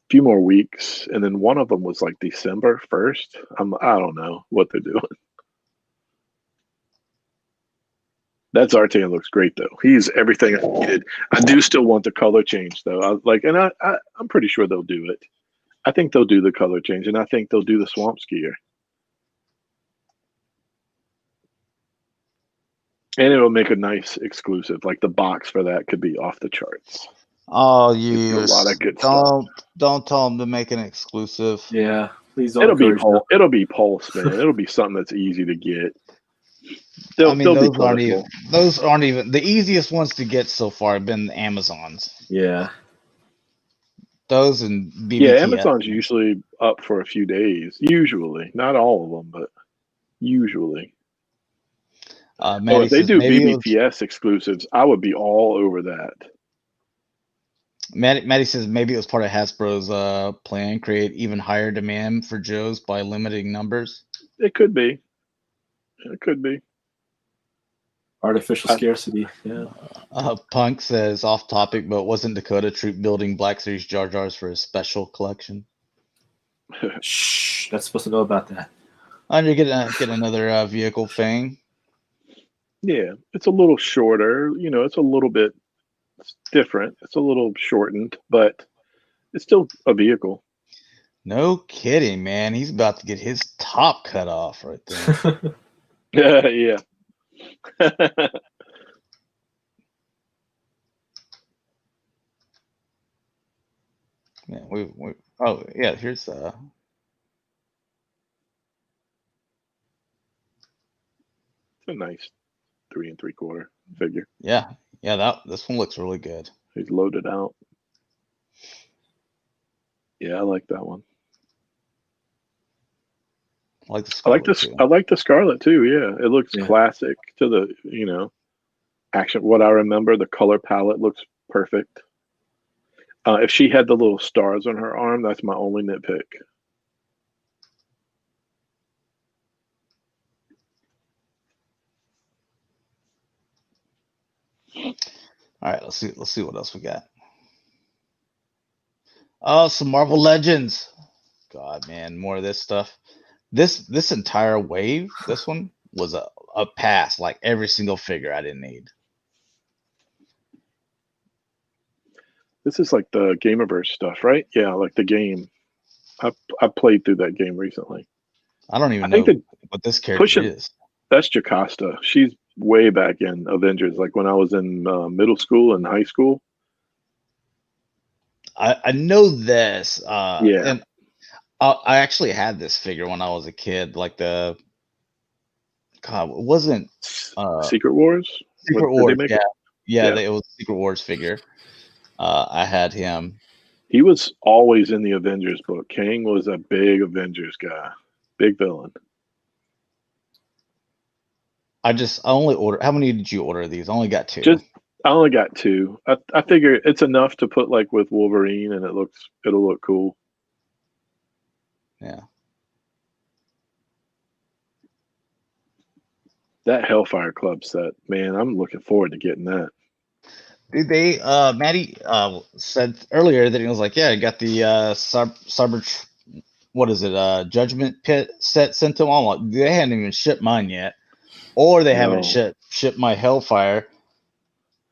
few more weeks. And then one of them was like December 1st. I don't know what they're doing. That Zartan looks great, though. He's everything I needed. I do still want the color change, though. I'm pretty sure they'll do it. I think they'll do the color change, and I think they'll do the Swamp Skier. And it'll make a nice exclusive. Like the box for that could be off the charts. Oh, a lot of good stuff. Don't tell them to make an exclusive. Yeah, please don't. It'll be Pulse, man. It'll be something that's easy to get. Those aren't even the easiest ones to get so far. Have been the Amazons. Yeah. Those and BBTF. Yeah, Amazon's usually up for a few days. Usually, not all of them, but usually. If they do BBTS exclusives, I would be all over that. Maddie says maybe it was part of Hasbro's plan, create even higher demand for Joes by limiting numbers. It could be. It could be. Artificial scarcity. Yeah. Punk says off topic, but wasn't Dakota Troop building Black Series Jar Jars for his special collection? Shh, not supposed to know about that. And you're gonna get another vehicle thing. Yeah, it's a little shorter. It's a little bit different. It's a little shortened, but it's still a vehicle. No kidding, man. He's about to get his top cut off right there. Yeah. Yeah, oh yeah, here's It's a nice 3 3/4 figure. yeah, this one looks really good. He's loaded out. Yeah, I like that one. I like the I like Scarlet this. too. I like the Scarlet too. Yeah, it looks classic to the action. What I remember, the color palette looks perfect. If she had the little stars on her arm, that's my only nitpick. All right, let's see what else we got. Oh, some Marvel Legends. God, man, more of this stuff. This entire wave, this one was a pass. Like every single figure I didn't need. This is like the Gamerverse stuff, right? Yeah, like the game. I played through that game recently. I don't even know what this character is. That's Jocasta. She's way back in Avengers, like when I was in middle school and high school. I know this. Yeah. And I actually had this figure when I was a kid. Like it wasn't Secret Wars? Secret Wars, yeah. It was Secret Wars figure. I had him. He was always in the Avengers book. Kang was a big Avengers guy, big villain. I only ordered. How many did you order of these? I only got 2. I only got 2. I figure it's enough to put like with Wolverine, and it'll look cool. Yeah. That Hellfire Club set, man, I'm looking forward to getting that. Did they? Maddie said earlier that he was like, yeah, I got the Cyber. What is it? Judgment Pit set sent to them. I'm like, they hadn't even shipped mine yet, or they haven't shipped my Hellfire.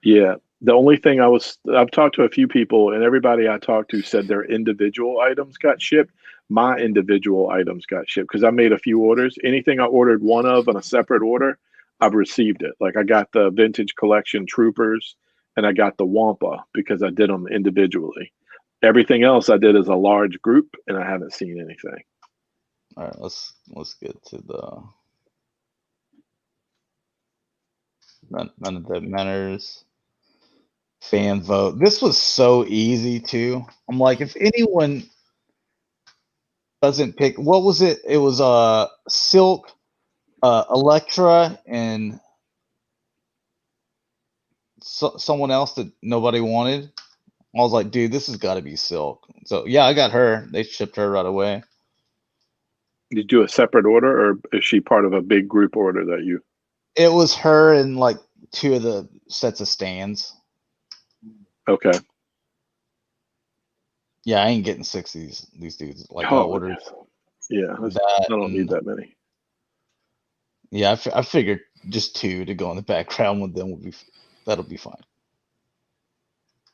Yeah, the only thing I've talked to a few people, and everybody I talked to said their individual items got shipped. My individual items got shipped because I made a few orders. Anything I ordered one of on a separate order, I've received it. Like I got the Vintage Collection Troopers, and I got the Wampa because I did them individually. Everything else I did as a large group, and I haven't seen anything. All right, let's get to the none of that matters. Fan vote. This was so easy too. I'm like, if anyone doesn't pick, what was it? It was Silk, Elektra, and someone else that nobody wanted. I was like, dude, this has got to be Silk. So yeah, I got her. They shipped her right away. Did you do a separate order, or is she part of a big group order that you? It was her and like 2 of the sets of stands. Okay. Yeah, I ain't getting 6 of these dudes. Like I ordered. Yeah, I don't need that many. Yeah, I figured just 2 to go in the background with them that'll be fine.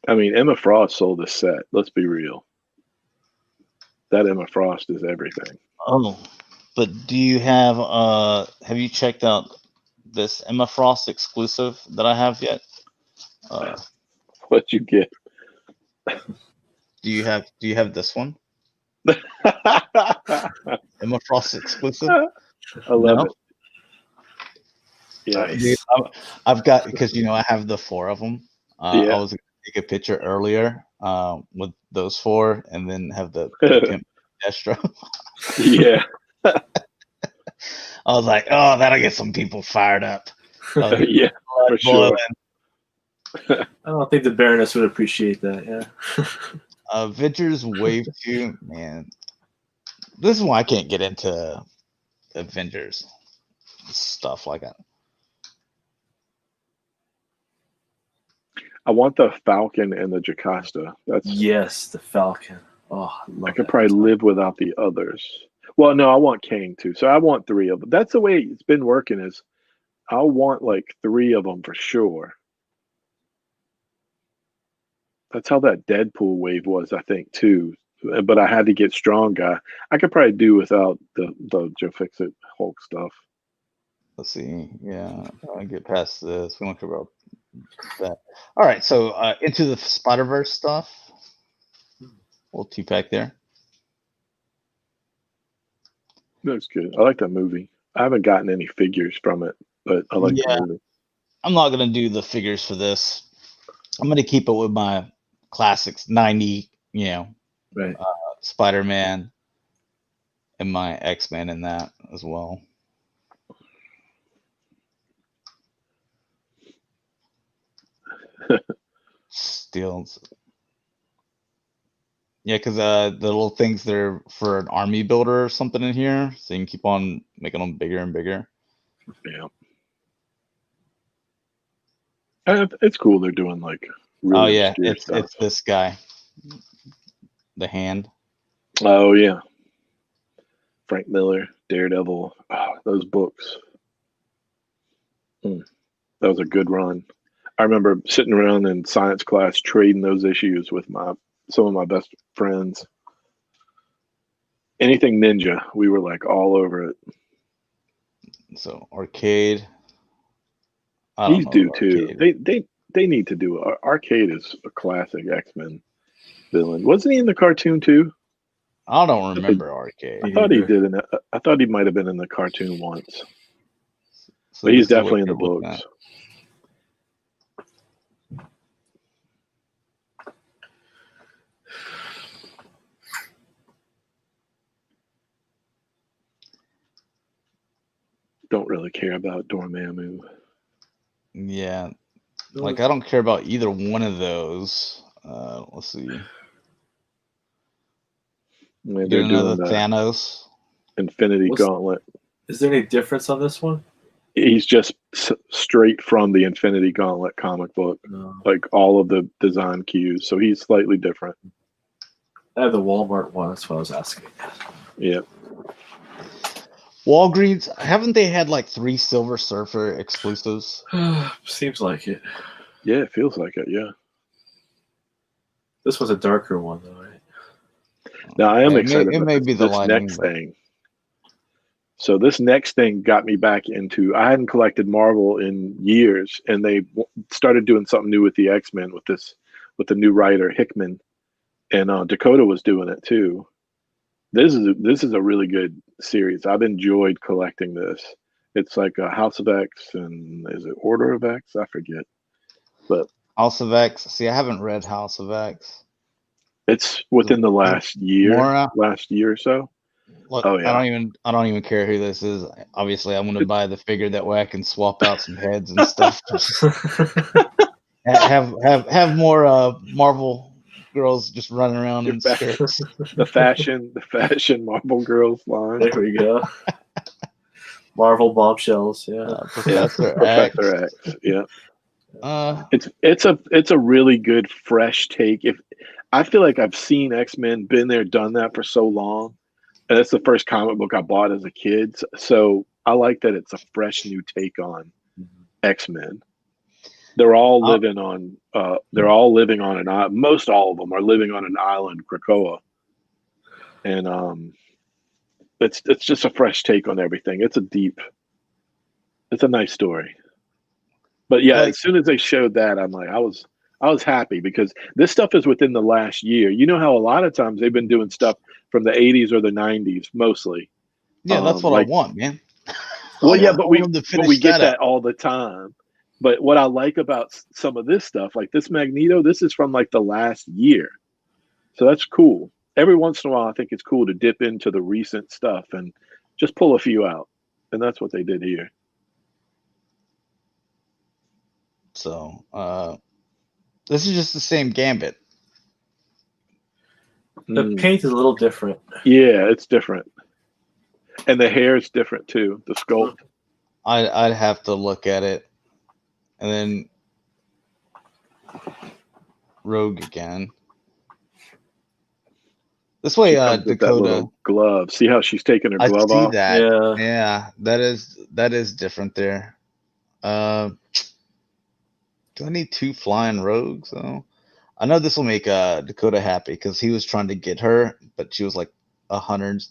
I mean, Emma Frost sold this set. Let's be real. That Emma Frost is everything. Oh, but do you have you checked out this Emma Frost exclusive that I have yet? What'd you get? Do you have this one? Emma Frost exclusive? I love it. Yeah. Dude, I've got, because I have the 4 of them. I was gonna take a picture earlier with those 4 and then have the Pimp Destro. Yeah. I was like, oh, that'll get some people fired up. Yeah, for sure. I don't think the Baroness would appreciate that. Yeah. Avengers Wave 2, man. This is why I can't get into Avengers. stuff like that. I want the Falcon and the Jocasta. Yes, the Falcon. Oh, I could probably live without the others. Well, no, I want Kang too. So I want 3 of them. That's the way it's been working. Is I want like 3 of them for sure. That's how that Deadpool wave was, I think, too. But I had to get Strong Guy. I could probably do without the Joe Fixit Hulk stuff. Let's see. Yeah, I'll get past this. We don't care about that. All right, so into the Spider-Verse stuff. Little 2-pack there. That's good. I like that movie. I haven't gotten any figures from it, but I like the movie. I'm not going to do the figures for this. I'm going to keep it with my classics, 90, right. Spider-Man and my X-Men in that as well. Steals. Yeah, because the little things there for an army builder or something in here, so you can keep on making them bigger and bigger. Yeah. It's cool they're doing like really obscure stuff. It's this guy. The Hand. Oh yeah. Frank Miller, Daredevil. Oh, those books. That was a good run. I remember sitting around in science class trading those issues with some of my best friends. Anything Ninja, we were like all over it. So Arcade. These do too. They need to do it. Arcade is a classic X-Men villain. Wasn't he in the cartoon too? I don't remember Arcade. I thought he did. I thought he might have been in the cartoon once. So but he's definitely in the books. Don't really care about Dormammu. Yeah. Like, I don't care about either one of those. Let's see. Yeah, they're another doing Thanos. Infinity Gauntlet. Is there any difference on this one? He's just straight from the Infinity Gauntlet comic book. No. Like all of the design cues. So he's slightly different. I have the Walmart one. That's what I was asking. Yeah. Walgreens, haven't they had like 3 Silver Surfer exclusives? Seems like it. Yeah, it feels like it, yeah. This was a darker one, though, right? Now, I am excited about this next thing. So this next thing got me back into, I hadn't collected Marvel in years, and they started doing something new with the X-Men with the new writer, Hickman, and Dakota was doing it too. This is a really good series. I've enjoyed collecting this. It's like a House of X, and is it Order of X? I forget. But House of X. See, I haven't read House of X. It's within the last year or so. Look, oh yeah. I don't even care who this is. Obviously, I'm going to buy the figure that way I can swap out some heads and stuff. have more Marvel girls just running around in skirts. The fashion Marvel girls line. There we go. Marvel bombshells, yeah. Professor X. Yeah. It's a really good fresh take. If I feel like I've seen X-Men, been there, done that for so long, and that's the first comic book I bought as a kid. So I like that it's a fresh new take on X-Men. They're all living on. An island. Most all of them are living on an island, Krakoa, and it's just a fresh take on everything. It's a nice story. But yeah, as soon as they showed that, I'm like, I was happy because this stuff is within the last year. You know how a lot of times they've been doing stuff from the 80s or the 90s mostly. Yeah, that's what I want, man. Well, yeah, but we get that all the time. But what I like about some of this stuff, like this Magneto, this is from like the last year. So that's cool. Every once in a while, I think it's cool to dip into the recent stuff and just pull a few out. And that's what they did here. So this is just the same Gambit. The paint is a little different. Yeah, it's different. And the hair is different too, the sculpt. I'd have to look at it, and then Rogue again. This way, With that Dakota. little glove. See how she's taking her I glove see off? that. Yeah. That is different there. Do I need 2 flying rogues though? I know this will make Dakota happy because he was trying to get her, but she was like 100,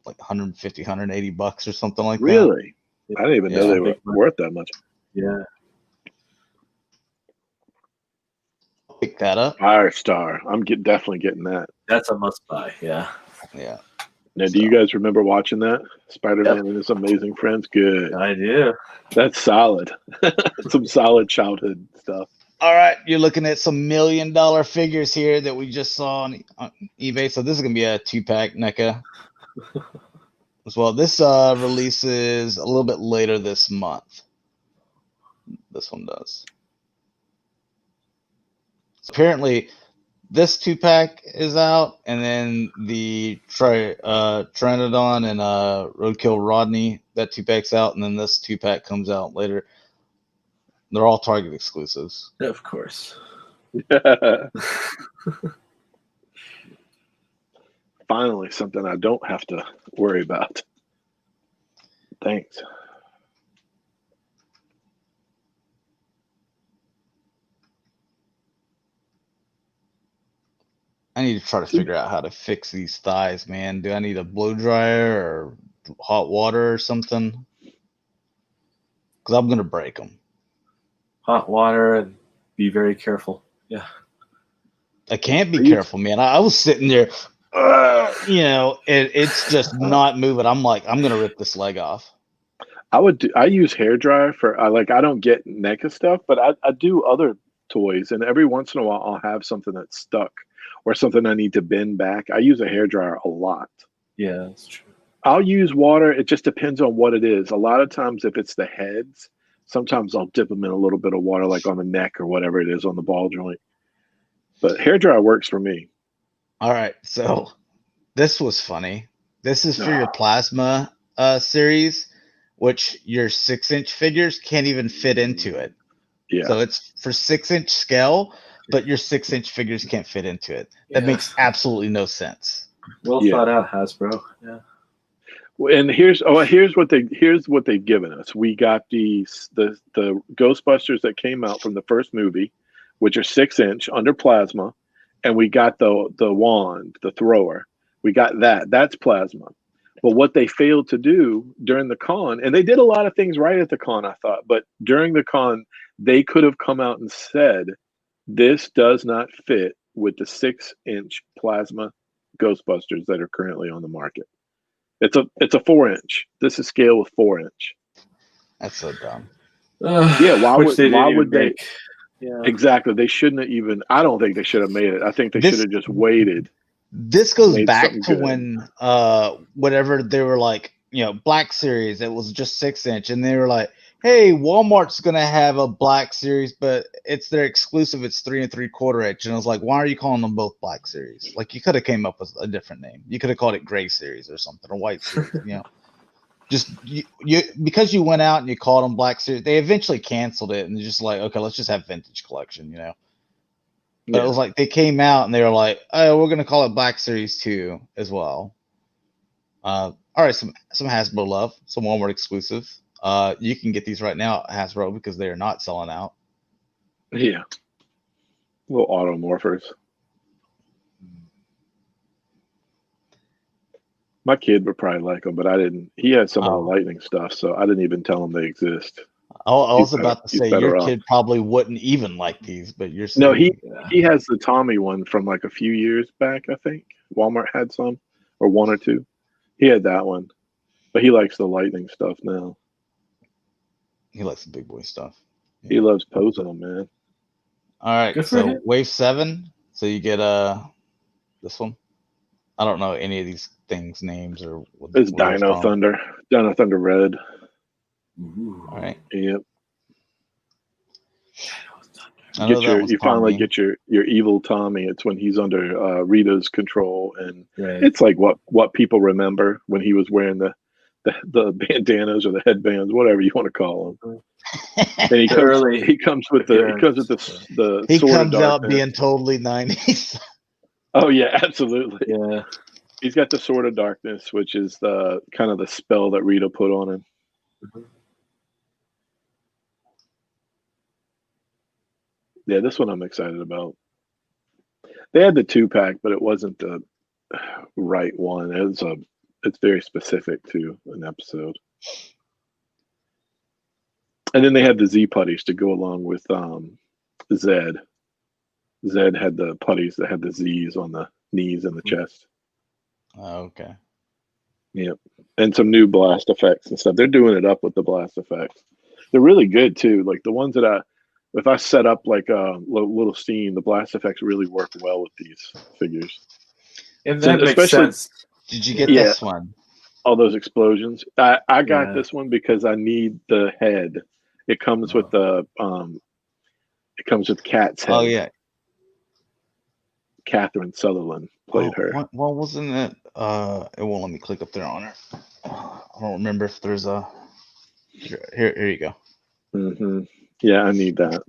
like 150, 180 bucks or something like that. Really? I didn't even know they were Big worth that much. Yeah. Pick that up. Firestar. I'm definitely getting that. That's a must buy. Yeah. Yeah. Now, do you guys remember watching that? Spider-Man and His Amazing Friends? Good. I do. That's solid. Some solid childhood stuff. All right, you're looking at some $1 million figures here that we just saw on eBay. So this is gonna be a 2-pack NECA as well. This releases a little bit later this month. This one does. So apparently, this 2-pack is out, and then the Trinodon and Roadkill Rodney, that 2-pack's out, and then this 2-pack comes out later. They're all Target exclusives. Of course. Finally, something I don't have to worry about. Thanks. I need to try to figure out how to fix these thighs, man. Do I need a blow dryer or hot water or something? Because I'm going to break them. Hot water and be very careful. Yeah. I can't be careful, man. I was sitting there, it's just not moving. I'm like, I'm going to rip this leg off. I use hair dryer for, I don't get NECA stuff, but I do other toys, and every once in a while I'll have something that's stuck or something I need to bend back. I use a hair dryer a lot. Yeah, that's true. I'll use water. It just depends on what it is. A lot of times if it's the heads, sometimes I'll dip them in a little bit of water, like on the neck or whatever it is on the ball joint. But hair dryer works for me. All right, so this was funny. This is for your plasma series, which your 6-inch figures can't even fit into it. Yeah. So it's for 6-inch scale, but your 6-inch figures can't fit into it. That makes absolutely no sense. Well thought out, Hasbro. Yeah. And here's what they've given us. We got the Ghostbusters that came out from the first movie, which are 6-inch under plasma, and we got the wand, the thrower. We got that. That's plasma. But what they failed to do during the con, and they did a lot of things right at the con, I thought, but during the con, they could have come out and said, this does not fit with the 6-inch plasma Ghostbusters that are currently on the market. It's a 4-inch. This is scale with 4-inch. That's so dumb. Yeah, why would they? Yeah. Exactly. They shouldn't have even. I don't think they should have made it. I think they should have just waited. This goes back to when whatever they were like, Black Series, it was just 6-inch, and they were like, hey, Walmart's gonna have a Black Series, but it's their exclusive, it's 3 3/4 inch. And I was like, why are you calling them both Black Series? Like, you could have came up with a different name. You could have called it Gray Series or something, or White Series, Just you because you went out and you called them Black Series, they eventually canceled it and just like, okay, let's just have Vintage Collection, But it was like they came out and they were like, oh, we're gonna call it Black Series 2 as well. All right, some Hasbro love, some Walmart exclusive. You can get these right now at Hasbro because they are not selling out. Yeah. Little automorphers. My kid would probably like them, but I didn't. He had some of the Lightning stuff, so I didn't even tell him they exist. I was about to say your kid probably wouldn't even like these, but you're saying, no. He has the Tommy one from like a few years back. I think Walmart had some, or 1 or 2. He had that one, but he likes the Lightning stuff now. He likes the big boy stuff. Yeah. He loves posing them, man. All right, so Wave 7. So you get this one. I don't know any of these things names or what. It's Dino Thunder. Dino Thunder Red. All right. Yep. You finally get your evil Tommy. It's when he's under Rita's control, and it's like what people remember when he was wearing the bandanas or the headbands, whatever you want to call them. And he comes with the he sword comes of out darkness. being totally 90s. Oh yeah, absolutely. Yeah. He's got the sword of darkness, which is the kind of the spell that Rita put on him. Mhm. Yeah, this one I'm excited about. They had the 2-pack, but it wasn't the right one. It's very specific to an episode. And then they had the Z putties to go along with Zed. Zed had the putties that had the Z's on the knees and the chest. Oh, okay. Yep. And some new blast effects and stuff. They're doing it up with the blast effects. They're really good too. Like the ones that if I set up like a little scene, the blast effects really work well with these figures. And that makes sense. Did you get this one? All those explosions. I got this one because I need the head. It comes with the Kat's head. Oh yeah. Catherine Sutherland played her. What wasn't it? It won't let me click up there on her. I don't remember if there's a. Here you go. Mm-hmm. Yeah, I need that.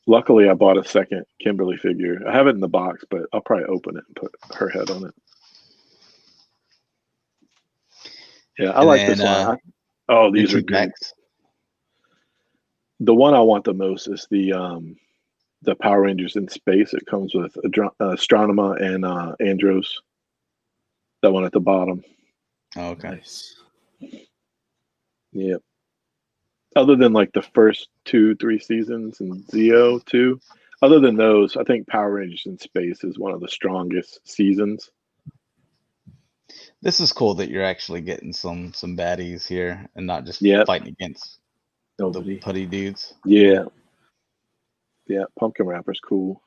Luckily, I bought a second Kimberly figure. I have it in the box, but I'll probably open it and put her head on it. Yeah, I like this one. These are great. The one I want the most is the Power Rangers in space. It comes with Astronema and Andros. That one at the bottom. Oh, okay. Nice. Yep. Other than like the first 2-3 seasons and Zeo 2, other than those, I think Power Rangers in Space is one of the strongest seasons. This is cool that you're actually getting some baddies here and not just fighting against the putty dudes. Yeah. Yeah, Pumpkin Rapper's cool.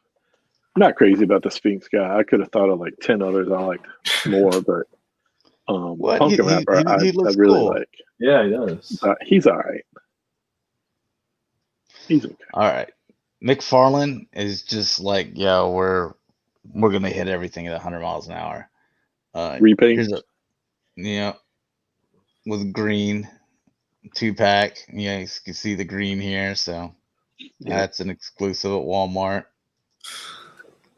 I'm not crazy about the Sphinx guy. I could have thought of like 10 others I liked more, but Pumpkin Rapper I really cool. like. Yeah, he does. He's all right. He's okay. All right. McFarlane is just like, yo, we're gonna hit everything at 100 miles an hour. Repaint. With green 2-pack. Yeah, you can see the green here, so that's an exclusive at Walmart.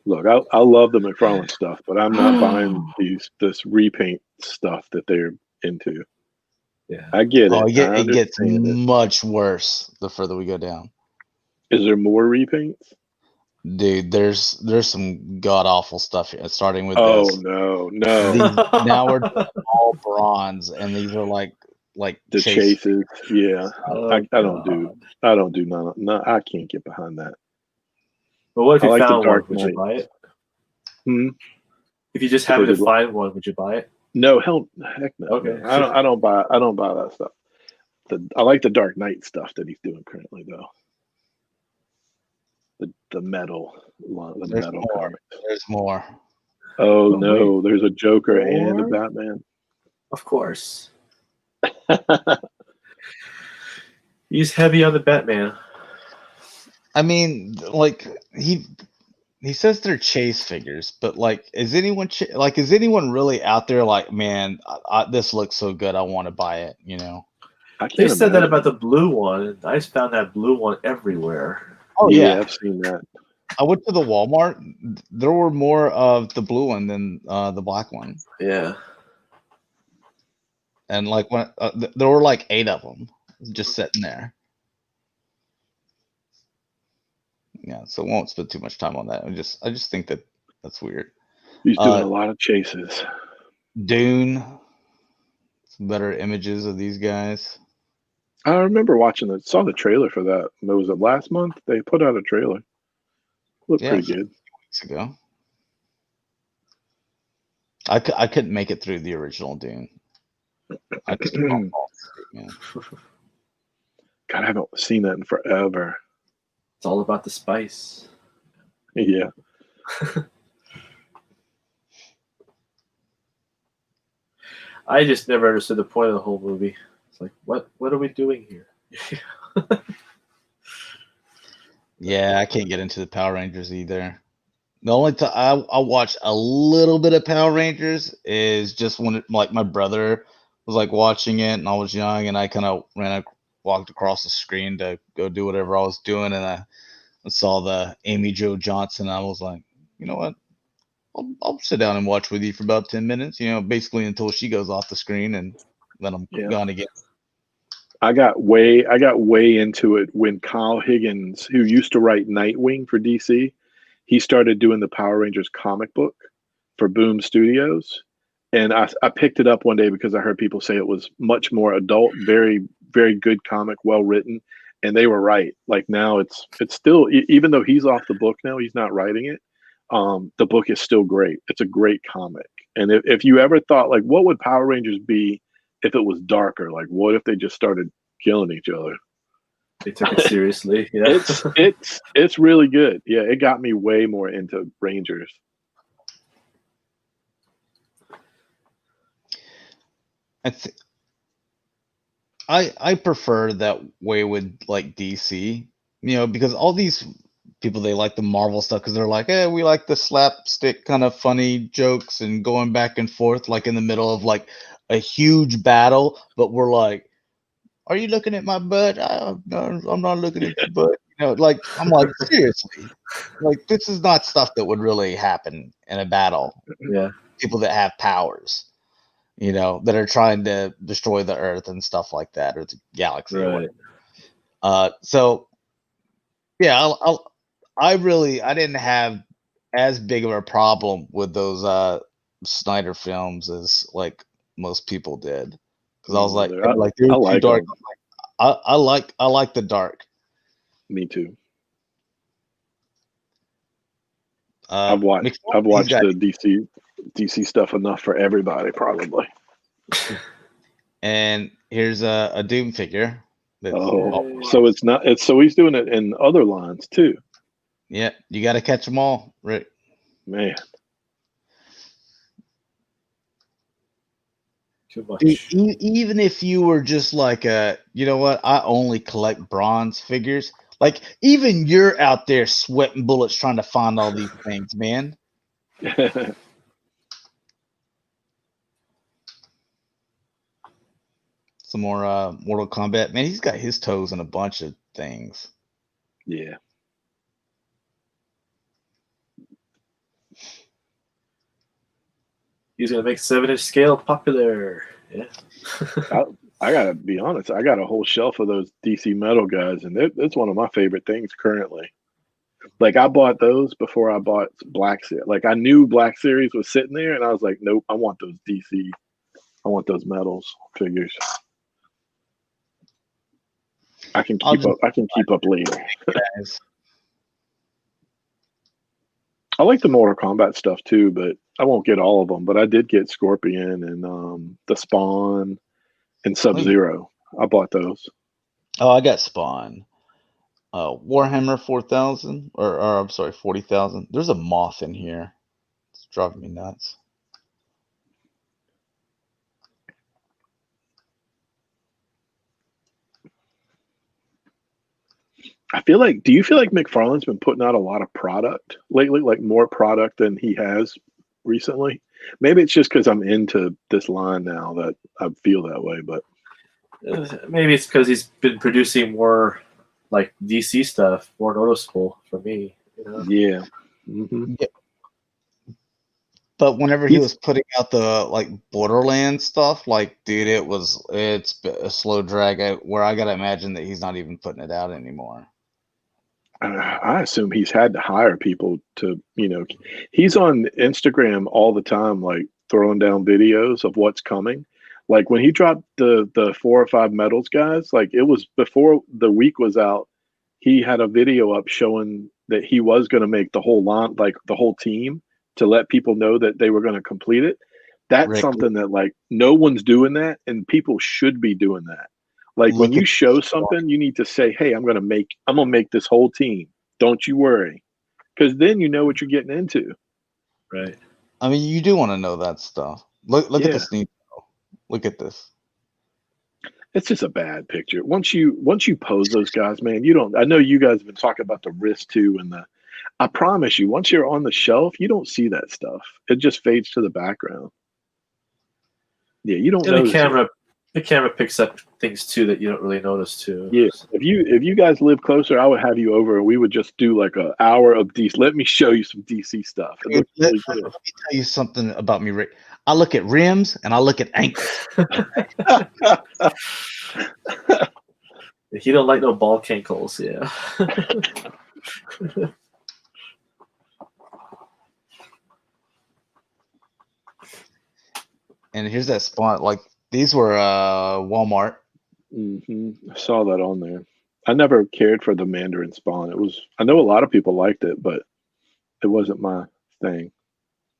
Look, I love the McFarlane stuff, but I'm not buying this repaint stuff that they're into. Yeah, I get it. It gets much worse the further we go down. Is there more repaints? Dude, there's some god awful stuff here, starting with this. Oh no. Now we're all bronze, and these are like the chases. Yeah, I don't do none. No, I can't get behind that. But what if you found one? Would you buy it? If you just happened to find one, would you buy it? No, heck no. Okay, I don't buy that stuff. I like the Dark Knight stuff that he's doing currently, though. The metal comics. There's more. Oh no, there's a Joker and a Batman. Of course. He's heavy on the Batman. I mean, like he says they're chase figures, but like, is anyone really out there like, man, this looks so good, I want to buy it? You know, they said that about the blue one. I just found that blue one everywhere. Oh yeah, I've seen that. I went to the Walmart. There were more of the blue one than the black one. Yeah. And like when there were like 8 of them just sitting there. Yeah, so won't spend too much time on that. I just think that's weird. He's doing a lot of chases. Dune. Some better images of these guys. I remember saw the trailer for that. Was it last month? They put out a trailer. Looked pretty good. Weeks ago. I couldn't make it through the original Dune. I just God, I haven't seen that in forever. It's all about the spice. Yeah. I just never understood the point of the whole movie. It's like, what are we doing here? Yeah, I can't get into the Power Rangers either. The only time I watch a little bit of Power Rangers is just when like my brother was like watching it, and I was young, and I kind of walked across the screen to go do whatever I was doing, and I saw the Amy Jo Johnson. I was like, you know what? I'll sit down and watch with you for about 10 minutes, basically until she goes off the screen, and then I'm gone again. I got way into it when Kyle Higgins, who used to write Nightwing for DC, he started doing the Power Rangers comic book for Boom Studios. And I picked it up one day because I heard people say it was much more adult, very, very good comic, well written. And they were right. Like now it's still, even though he's off the book now, he's not writing it. The book is still great. It's a great comic. And if you ever thought, like, what would Power Rangers be if it was darker? Like, what if they just started killing each other? They took it seriously. Yeah. It's really good. Yeah, it got me way more into Rangers. I prefer that way with like DC, because all these people, they like the Marvel stuff because they're like, hey, we like the slapstick kind of funny jokes and going back and forth like in the middle of like a huge battle, but we're like, are you looking at my butt? No, I'm not looking at your butt. Like I'm like, seriously, like this is not stuff that would really happen in a battle. Yeah, people that have powers, that are trying to destroy the Earth and stuff like that, or the galaxy. Right. So yeah, I didn't have as big of a problem with those Snyder films as like most people did, because I was like, dude, I like dark. I like the dark. Me too. I've watched the DC stuff enough for everybody, probably. And here's a Doom figure. So it's not. So he's doing it in other lines too. Yeah, you got to catch them all, Rick. Man. Too much. Dude, even if you were just like you know what, I only collect bronze figures. Like even you're out there sweating bullets trying to find all these things, man. Some more Mortal Kombat. Man, he's got his toes in a bunch of things. Yeah. He's gonna make 7-inch scale popular. Yeah. I gotta be honest. I got a whole shelf of those DC metal guys, and it's one of my favorite things currently. Like I bought those before I bought Black Series. Like I knew Black Series was sitting there, and I was like, nope, I want those DC. I want those metals figures. I can keep up. I can keep up later. I like the Mortal Kombat stuff too, but I won't get all of them. But I did get Scorpion and the Spawn and Sub-Zero. I bought those. Oh, I got Spawn. Warhammer 4,000, or I'm sorry, 40,000. There's a moth in here. It's driving me nuts. Do you feel like McFarlane's been putting out a lot of product lately, like more product than he has recently? Maybe it's just because I'm into this line now that I feel that way, but maybe it's because he's been producing more like DC stuff, more noticeable for me. Yeah. Mm-hmm. Yeah. But whenever he was putting out the like Borderlands stuff, like dude, it's a slow drag. Where I gotta imagine that he's not even putting it out anymore. I assume he's had to hire people to, he's on Instagram all the time, like throwing down videos of what's coming. Like when he dropped the 4 or 5 metals guys, like it was before the week was out, he had a video up showing that he was going to make the whole line, like the whole team, to let people know that they were going to complete it. That's something that like no one's doing that, and people should be doing that. Like when you show something, you need to say, hey, I'm gonna make this whole team. Don't you worry. Because then you know what you're getting into. Right. I mean, you do want to know that stuff. Look at this new. Look at this. It's just a bad picture. Once you pose those guys, man, you don't. I know you guys have been talking about the wrist too, and I promise you, once you're on the shelf, you don't see that stuff. It just fades to the background. Yeah, you don't And notice the camera picks up things too that you don't really notice too. Yeah, if you guys live closer, I would have you over and we would just do like an hour of DC. Let me show you some DC stuff. It looks really good. Let me tell you something about me, Rick. I look at rims and I look at ankles. He don't like no ball cankles, yeah. And here's that Spawn. Like these were Walmart. I saw that on there. I never cared for the Mandarin Spawn. I know a lot of people liked it, but it wasn't my thing.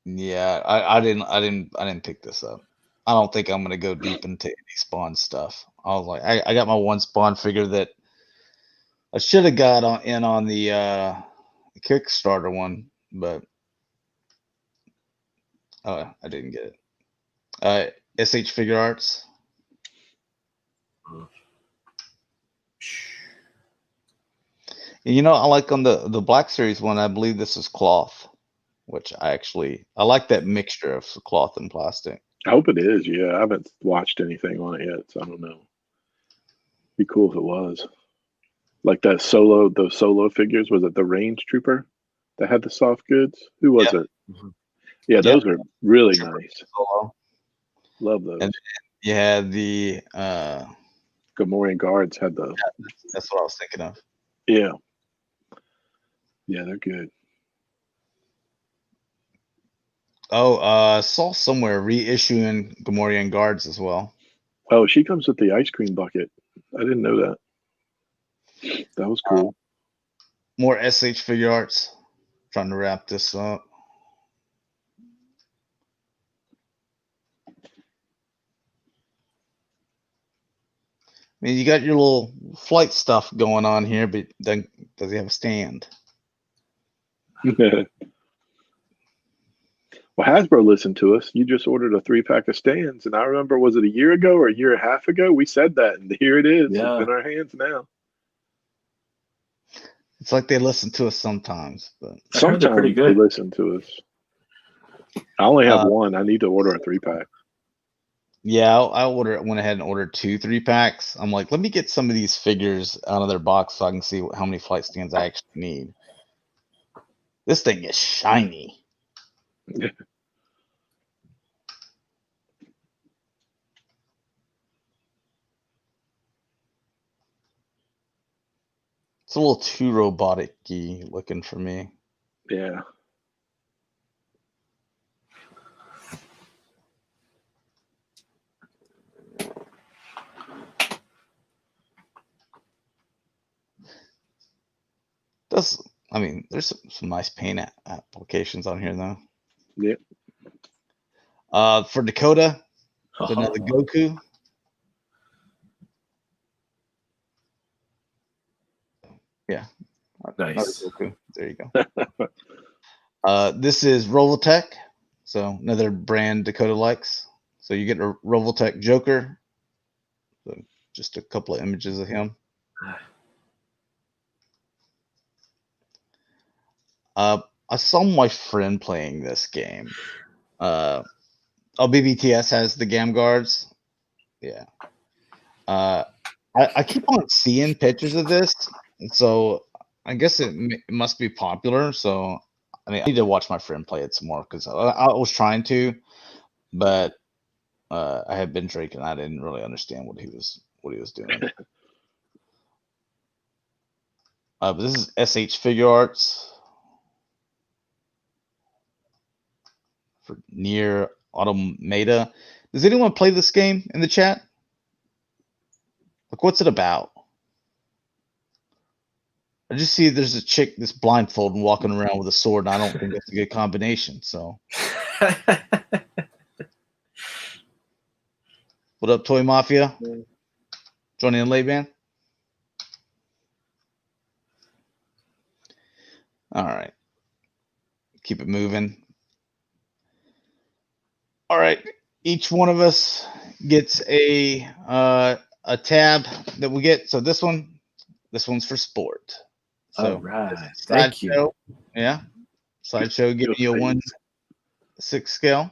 Yeah, I didn't pick this up. I don't think I'm gonna go deep into any Spawn stuff. I was like, I got my one Spawn figure that I should have got on the Kickstarter one, but I didn't get it. SH Figure Arts. You know, I like on the Black Series one, I believe this is cloth, which I like that mixture of cloth and plastic. I hope it is. Yeah, I haven't watched anything on it yet, so I don't know. Be cool if it was. Like those solo figures. Was it the Range Trooper that had the soft goods? Who was it? Mm-hmm. Yeah, those are really nice. Solo. Love those. And you had the Gamorrean Guards had the. Yeah, that's what I was thinking of. Yeah. Yeah, they're good. Oh, saw somewhere reissuing Gamorrean Guards as well. Oh, she comes with the ice cream bucket. I didn't know that. That was cool. More SH Figure Arts. Trying to wrap this up. I mean, you got your little flight stuff going on here, but then does he have a stand? Well, Hasbro listened to us. You just ordered a 3-pack of stands, and I remember, was it a year ago or a year and a half ago? We said that, and here it is. Yeah. It's in our hands now. It's like they listen to us sometimes, but Sometimes pretty they good. listen to us. I only have one. I need to order a 3-pack. yeah, I went ahead and ordered 2 3-packs. I'm like, let me get some of these figures out of their box so I can see how many flight stands I actually need. This thing is shiny. It's a little too robotic-y looking for me. Yeah. There's some nice paint applications on here though. Yep. For Dakota, another Goku. Yeah. Nice. Another Goku. There you go. This is Robotech, so another brand Dakota likes. So you get a Robotech Joker. So just a couple of images of him. I saw my friend playing this game. BBTS has the Gam Guards. Yeah. I keep on seeing pictures of this, so I guess it must be popular. So I mean, I need to watch my friend play it some more because I was trying to, but I had been drinking. I didn't really understand what he was doing. But this is SH Figure Arts for Near Automata. Does anyone play this game in the chat? Like, what's it about? I just see there's a chick that's blindfolded and walking around with a sword, and I don't think that's a good combination. So, what up, Toy Mafia? Joining in late, man. All right, keep it moving. All right, each one of us gets a tab that we get. So this one's for sport. So all right, thank you. Yeah, Sideshow giving you a 1/6 scale.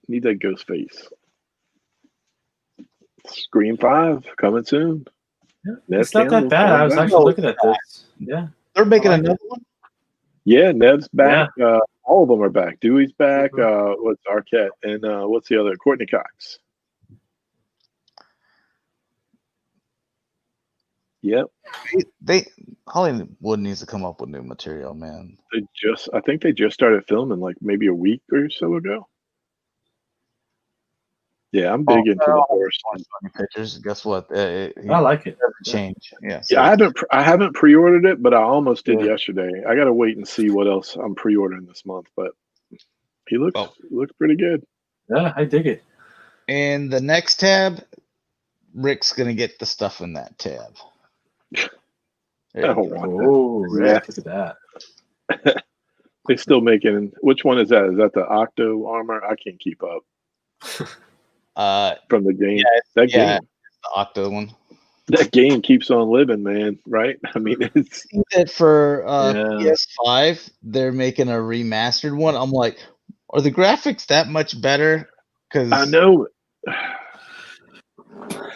Need that ghost face. Scream 5 coming soon. Yeah, Neve it's not that Campbell's bad. coming I was back. actually looking at this. Yeah. They're making I like another it. one. Yeah, Nev's back. All of them are back. Dewey's back. Mhm. What's Arquette and what's the other? Courtney Cox. Yep. They Hollywood needs to come up with new material, man. I think they just started filming like maybe a week or so ago. Yeah, I'm big into the horror stuff. Pictures. Guess what? I like it. Change. Yeah. Yeah, I haven't pre-ordered it, but I almost did Yeah. yesterday. I got to wait and see what else I'm pre-ordering this month, but he looks pretty good. Yeah, I dig it. In the next tab, Rick's gonna get the stuff in that tab. I don't want that. Oh, Rick, look at that. They're still making. Which one is that? Is that the Octo armor? I can't keep up. From the game. Game. The Octo one. That game keeps on living, man. Right? I mean, it's that for PS5, they're making a remastered one. I'm like, are the graphics that much better? Because I know.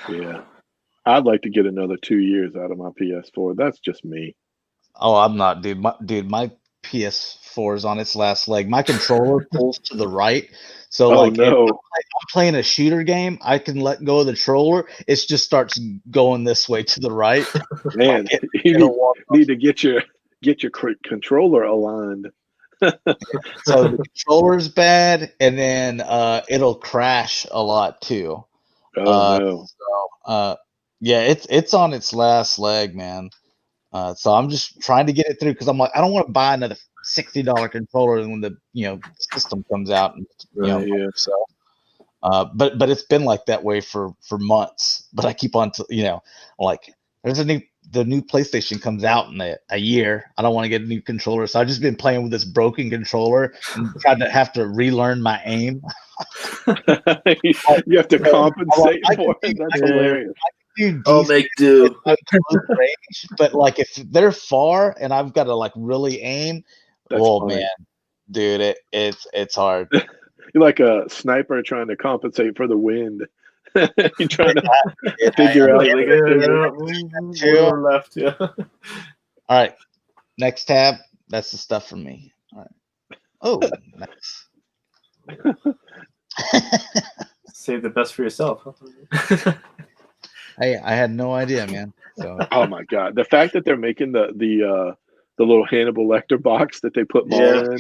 Yeah, I'd like to get another 2 years out of my PS4. That's just me. Oh, I'm not, dude. My PS4 is on its last leg. My controller pulls to the right, so if I'm playing a shooter game, I can let go of the controller. It just starts going this way to the right. Man, you need to get your controller aligned. So the controller's bad, and then it'll crash a lot too. No. So it's on its last leg, man. So I'm just trying to get it through because I'm like, I don't want to buy another $60 controller when the system comes out. And, So, but it's been like that way for months. But I keep on, like there's the new PlayStation comes out in a year. I don't want to get a new controller, so I've just been playing with this broken controller and tried to have to relearn my aim. You have to compensate for it. That's hilarious. I'll make do. But like if they're far and I've got to like really aim, man, dude, it's hard. You're like a sniper trying to compensate for the wind. You're trying to figure out. Left, yeah. All right, next tab. That's the stuff for me. All right. Oh, nice. Save the best for yourself. I had no idea, man. So. Oh my god, the fact that they're making the little Hannibal Lecter box that they put Maul in.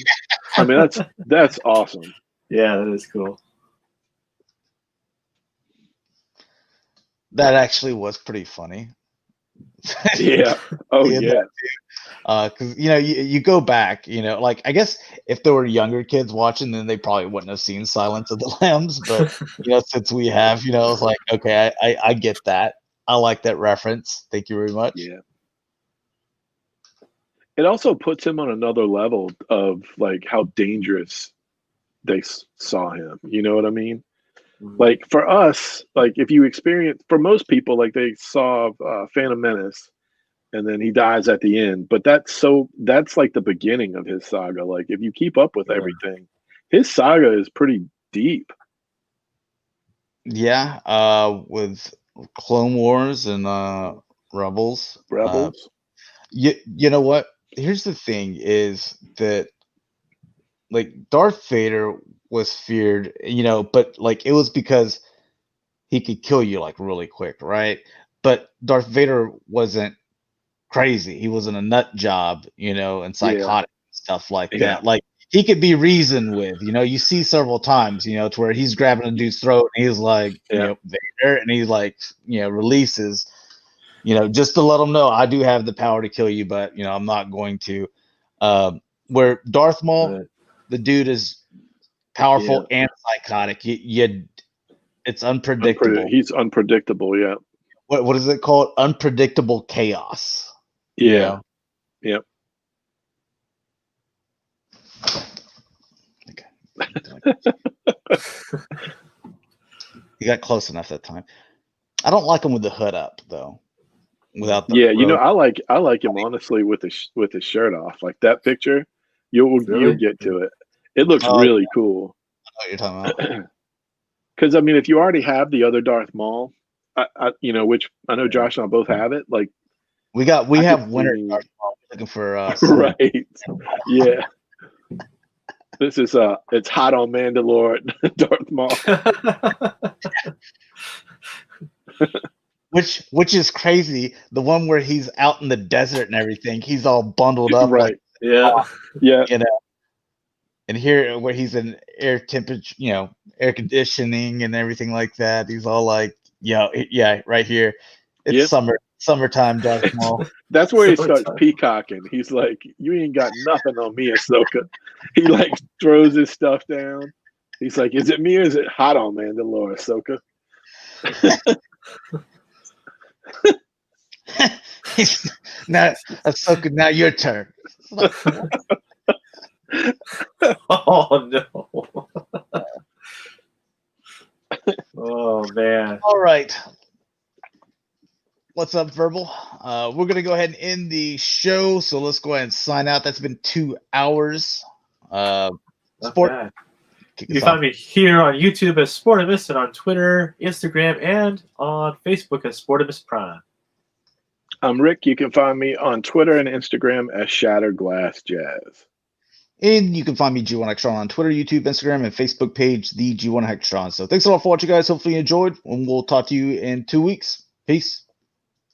I mean, that's awesome. Yeah, that is cool. That actually was pretty funny. Yeah. Oh yeah. Because you go back, like I guess if there were younger kids watching, then they probably wouldn't have seen Silence of the Lambs. But since we have, it's like okay, I get that. I like that reference. Thank you very much. Yeah. It also puts him on another level of like how dangerous they saw him. You know what I mean? Like for us, like if you experience, for most people, like they saw Phantom Menace and then he dies at the end, but that's like the beginning of his saga. Like if you keep up with everything, his saga is pretty deep. Yeah. With Clone Wars and Rebels. You know what? Here's the thing is that like Darth Vader was feared, but like it was because he could kill you like really quick, right? But Darth Vader wasn't crazy. He wasn't a nut job, and psychotic stuff like that. Like he could be reasoned with, you see several times, to where he's grabbing a dude's throat and he's like, Vader, and he like, releases, just to let him know I do have the power to kill you, but I'm not going to. Where Darth Maul, the dude is powerful and psychotic. It's unpredictable. He's unpredictable. Yeah. What is it called? Unpredictable chaos. Yeah. Yep. Okay. You got close enough that time. I don't like him with the hood up though. Without the I like him honestly with his shirt off. Like that picture, you'll get to it. It looks really cool. I know what you're talking about. Because I mean, if you already have the other Darth Maul, which I know Josh and I both have it. Like we have winter Darth Maul. Looking for right, yeah. This is it's hot on Mandalore, Darth Maul. Which is crazy. The one where he's out in the desert and everything, he's all bundled up, right? Yeah. You know. And here, where he's in air temperature, air conditioning and everything like that, he's all like, yeah, right here. It's summertime, Darth Maul. That's where he starts peacocking. He's like, "You ain't got nothing on me, Ahsoka." He like throws his stuff down. He's like, "Is it me or is it hot on Mandalore, Ahsoka?" Now, Ahsoka, now your turn. Oh no. Oh man. All right. What's up, Verbal? We're gonna go ahead and end the show, so let's go ahead and sign out. That's been 2 hours. Sport. You find me here on YouTube as Sportivus and on Twitter, Instagram, and on Facebook as Sportivus Prime. I'm Rick. You can find me on Twitter and Instagram as Shatrdglassjazz. And you can find me, G1 Hextron, on Twitter, YouTube, Instagram, and Facebook page, the G1 Hextron. So thanks a lot for watching, guys. Hopefully you enjoyed, and we'll talk to you in 2 weeks. Peace.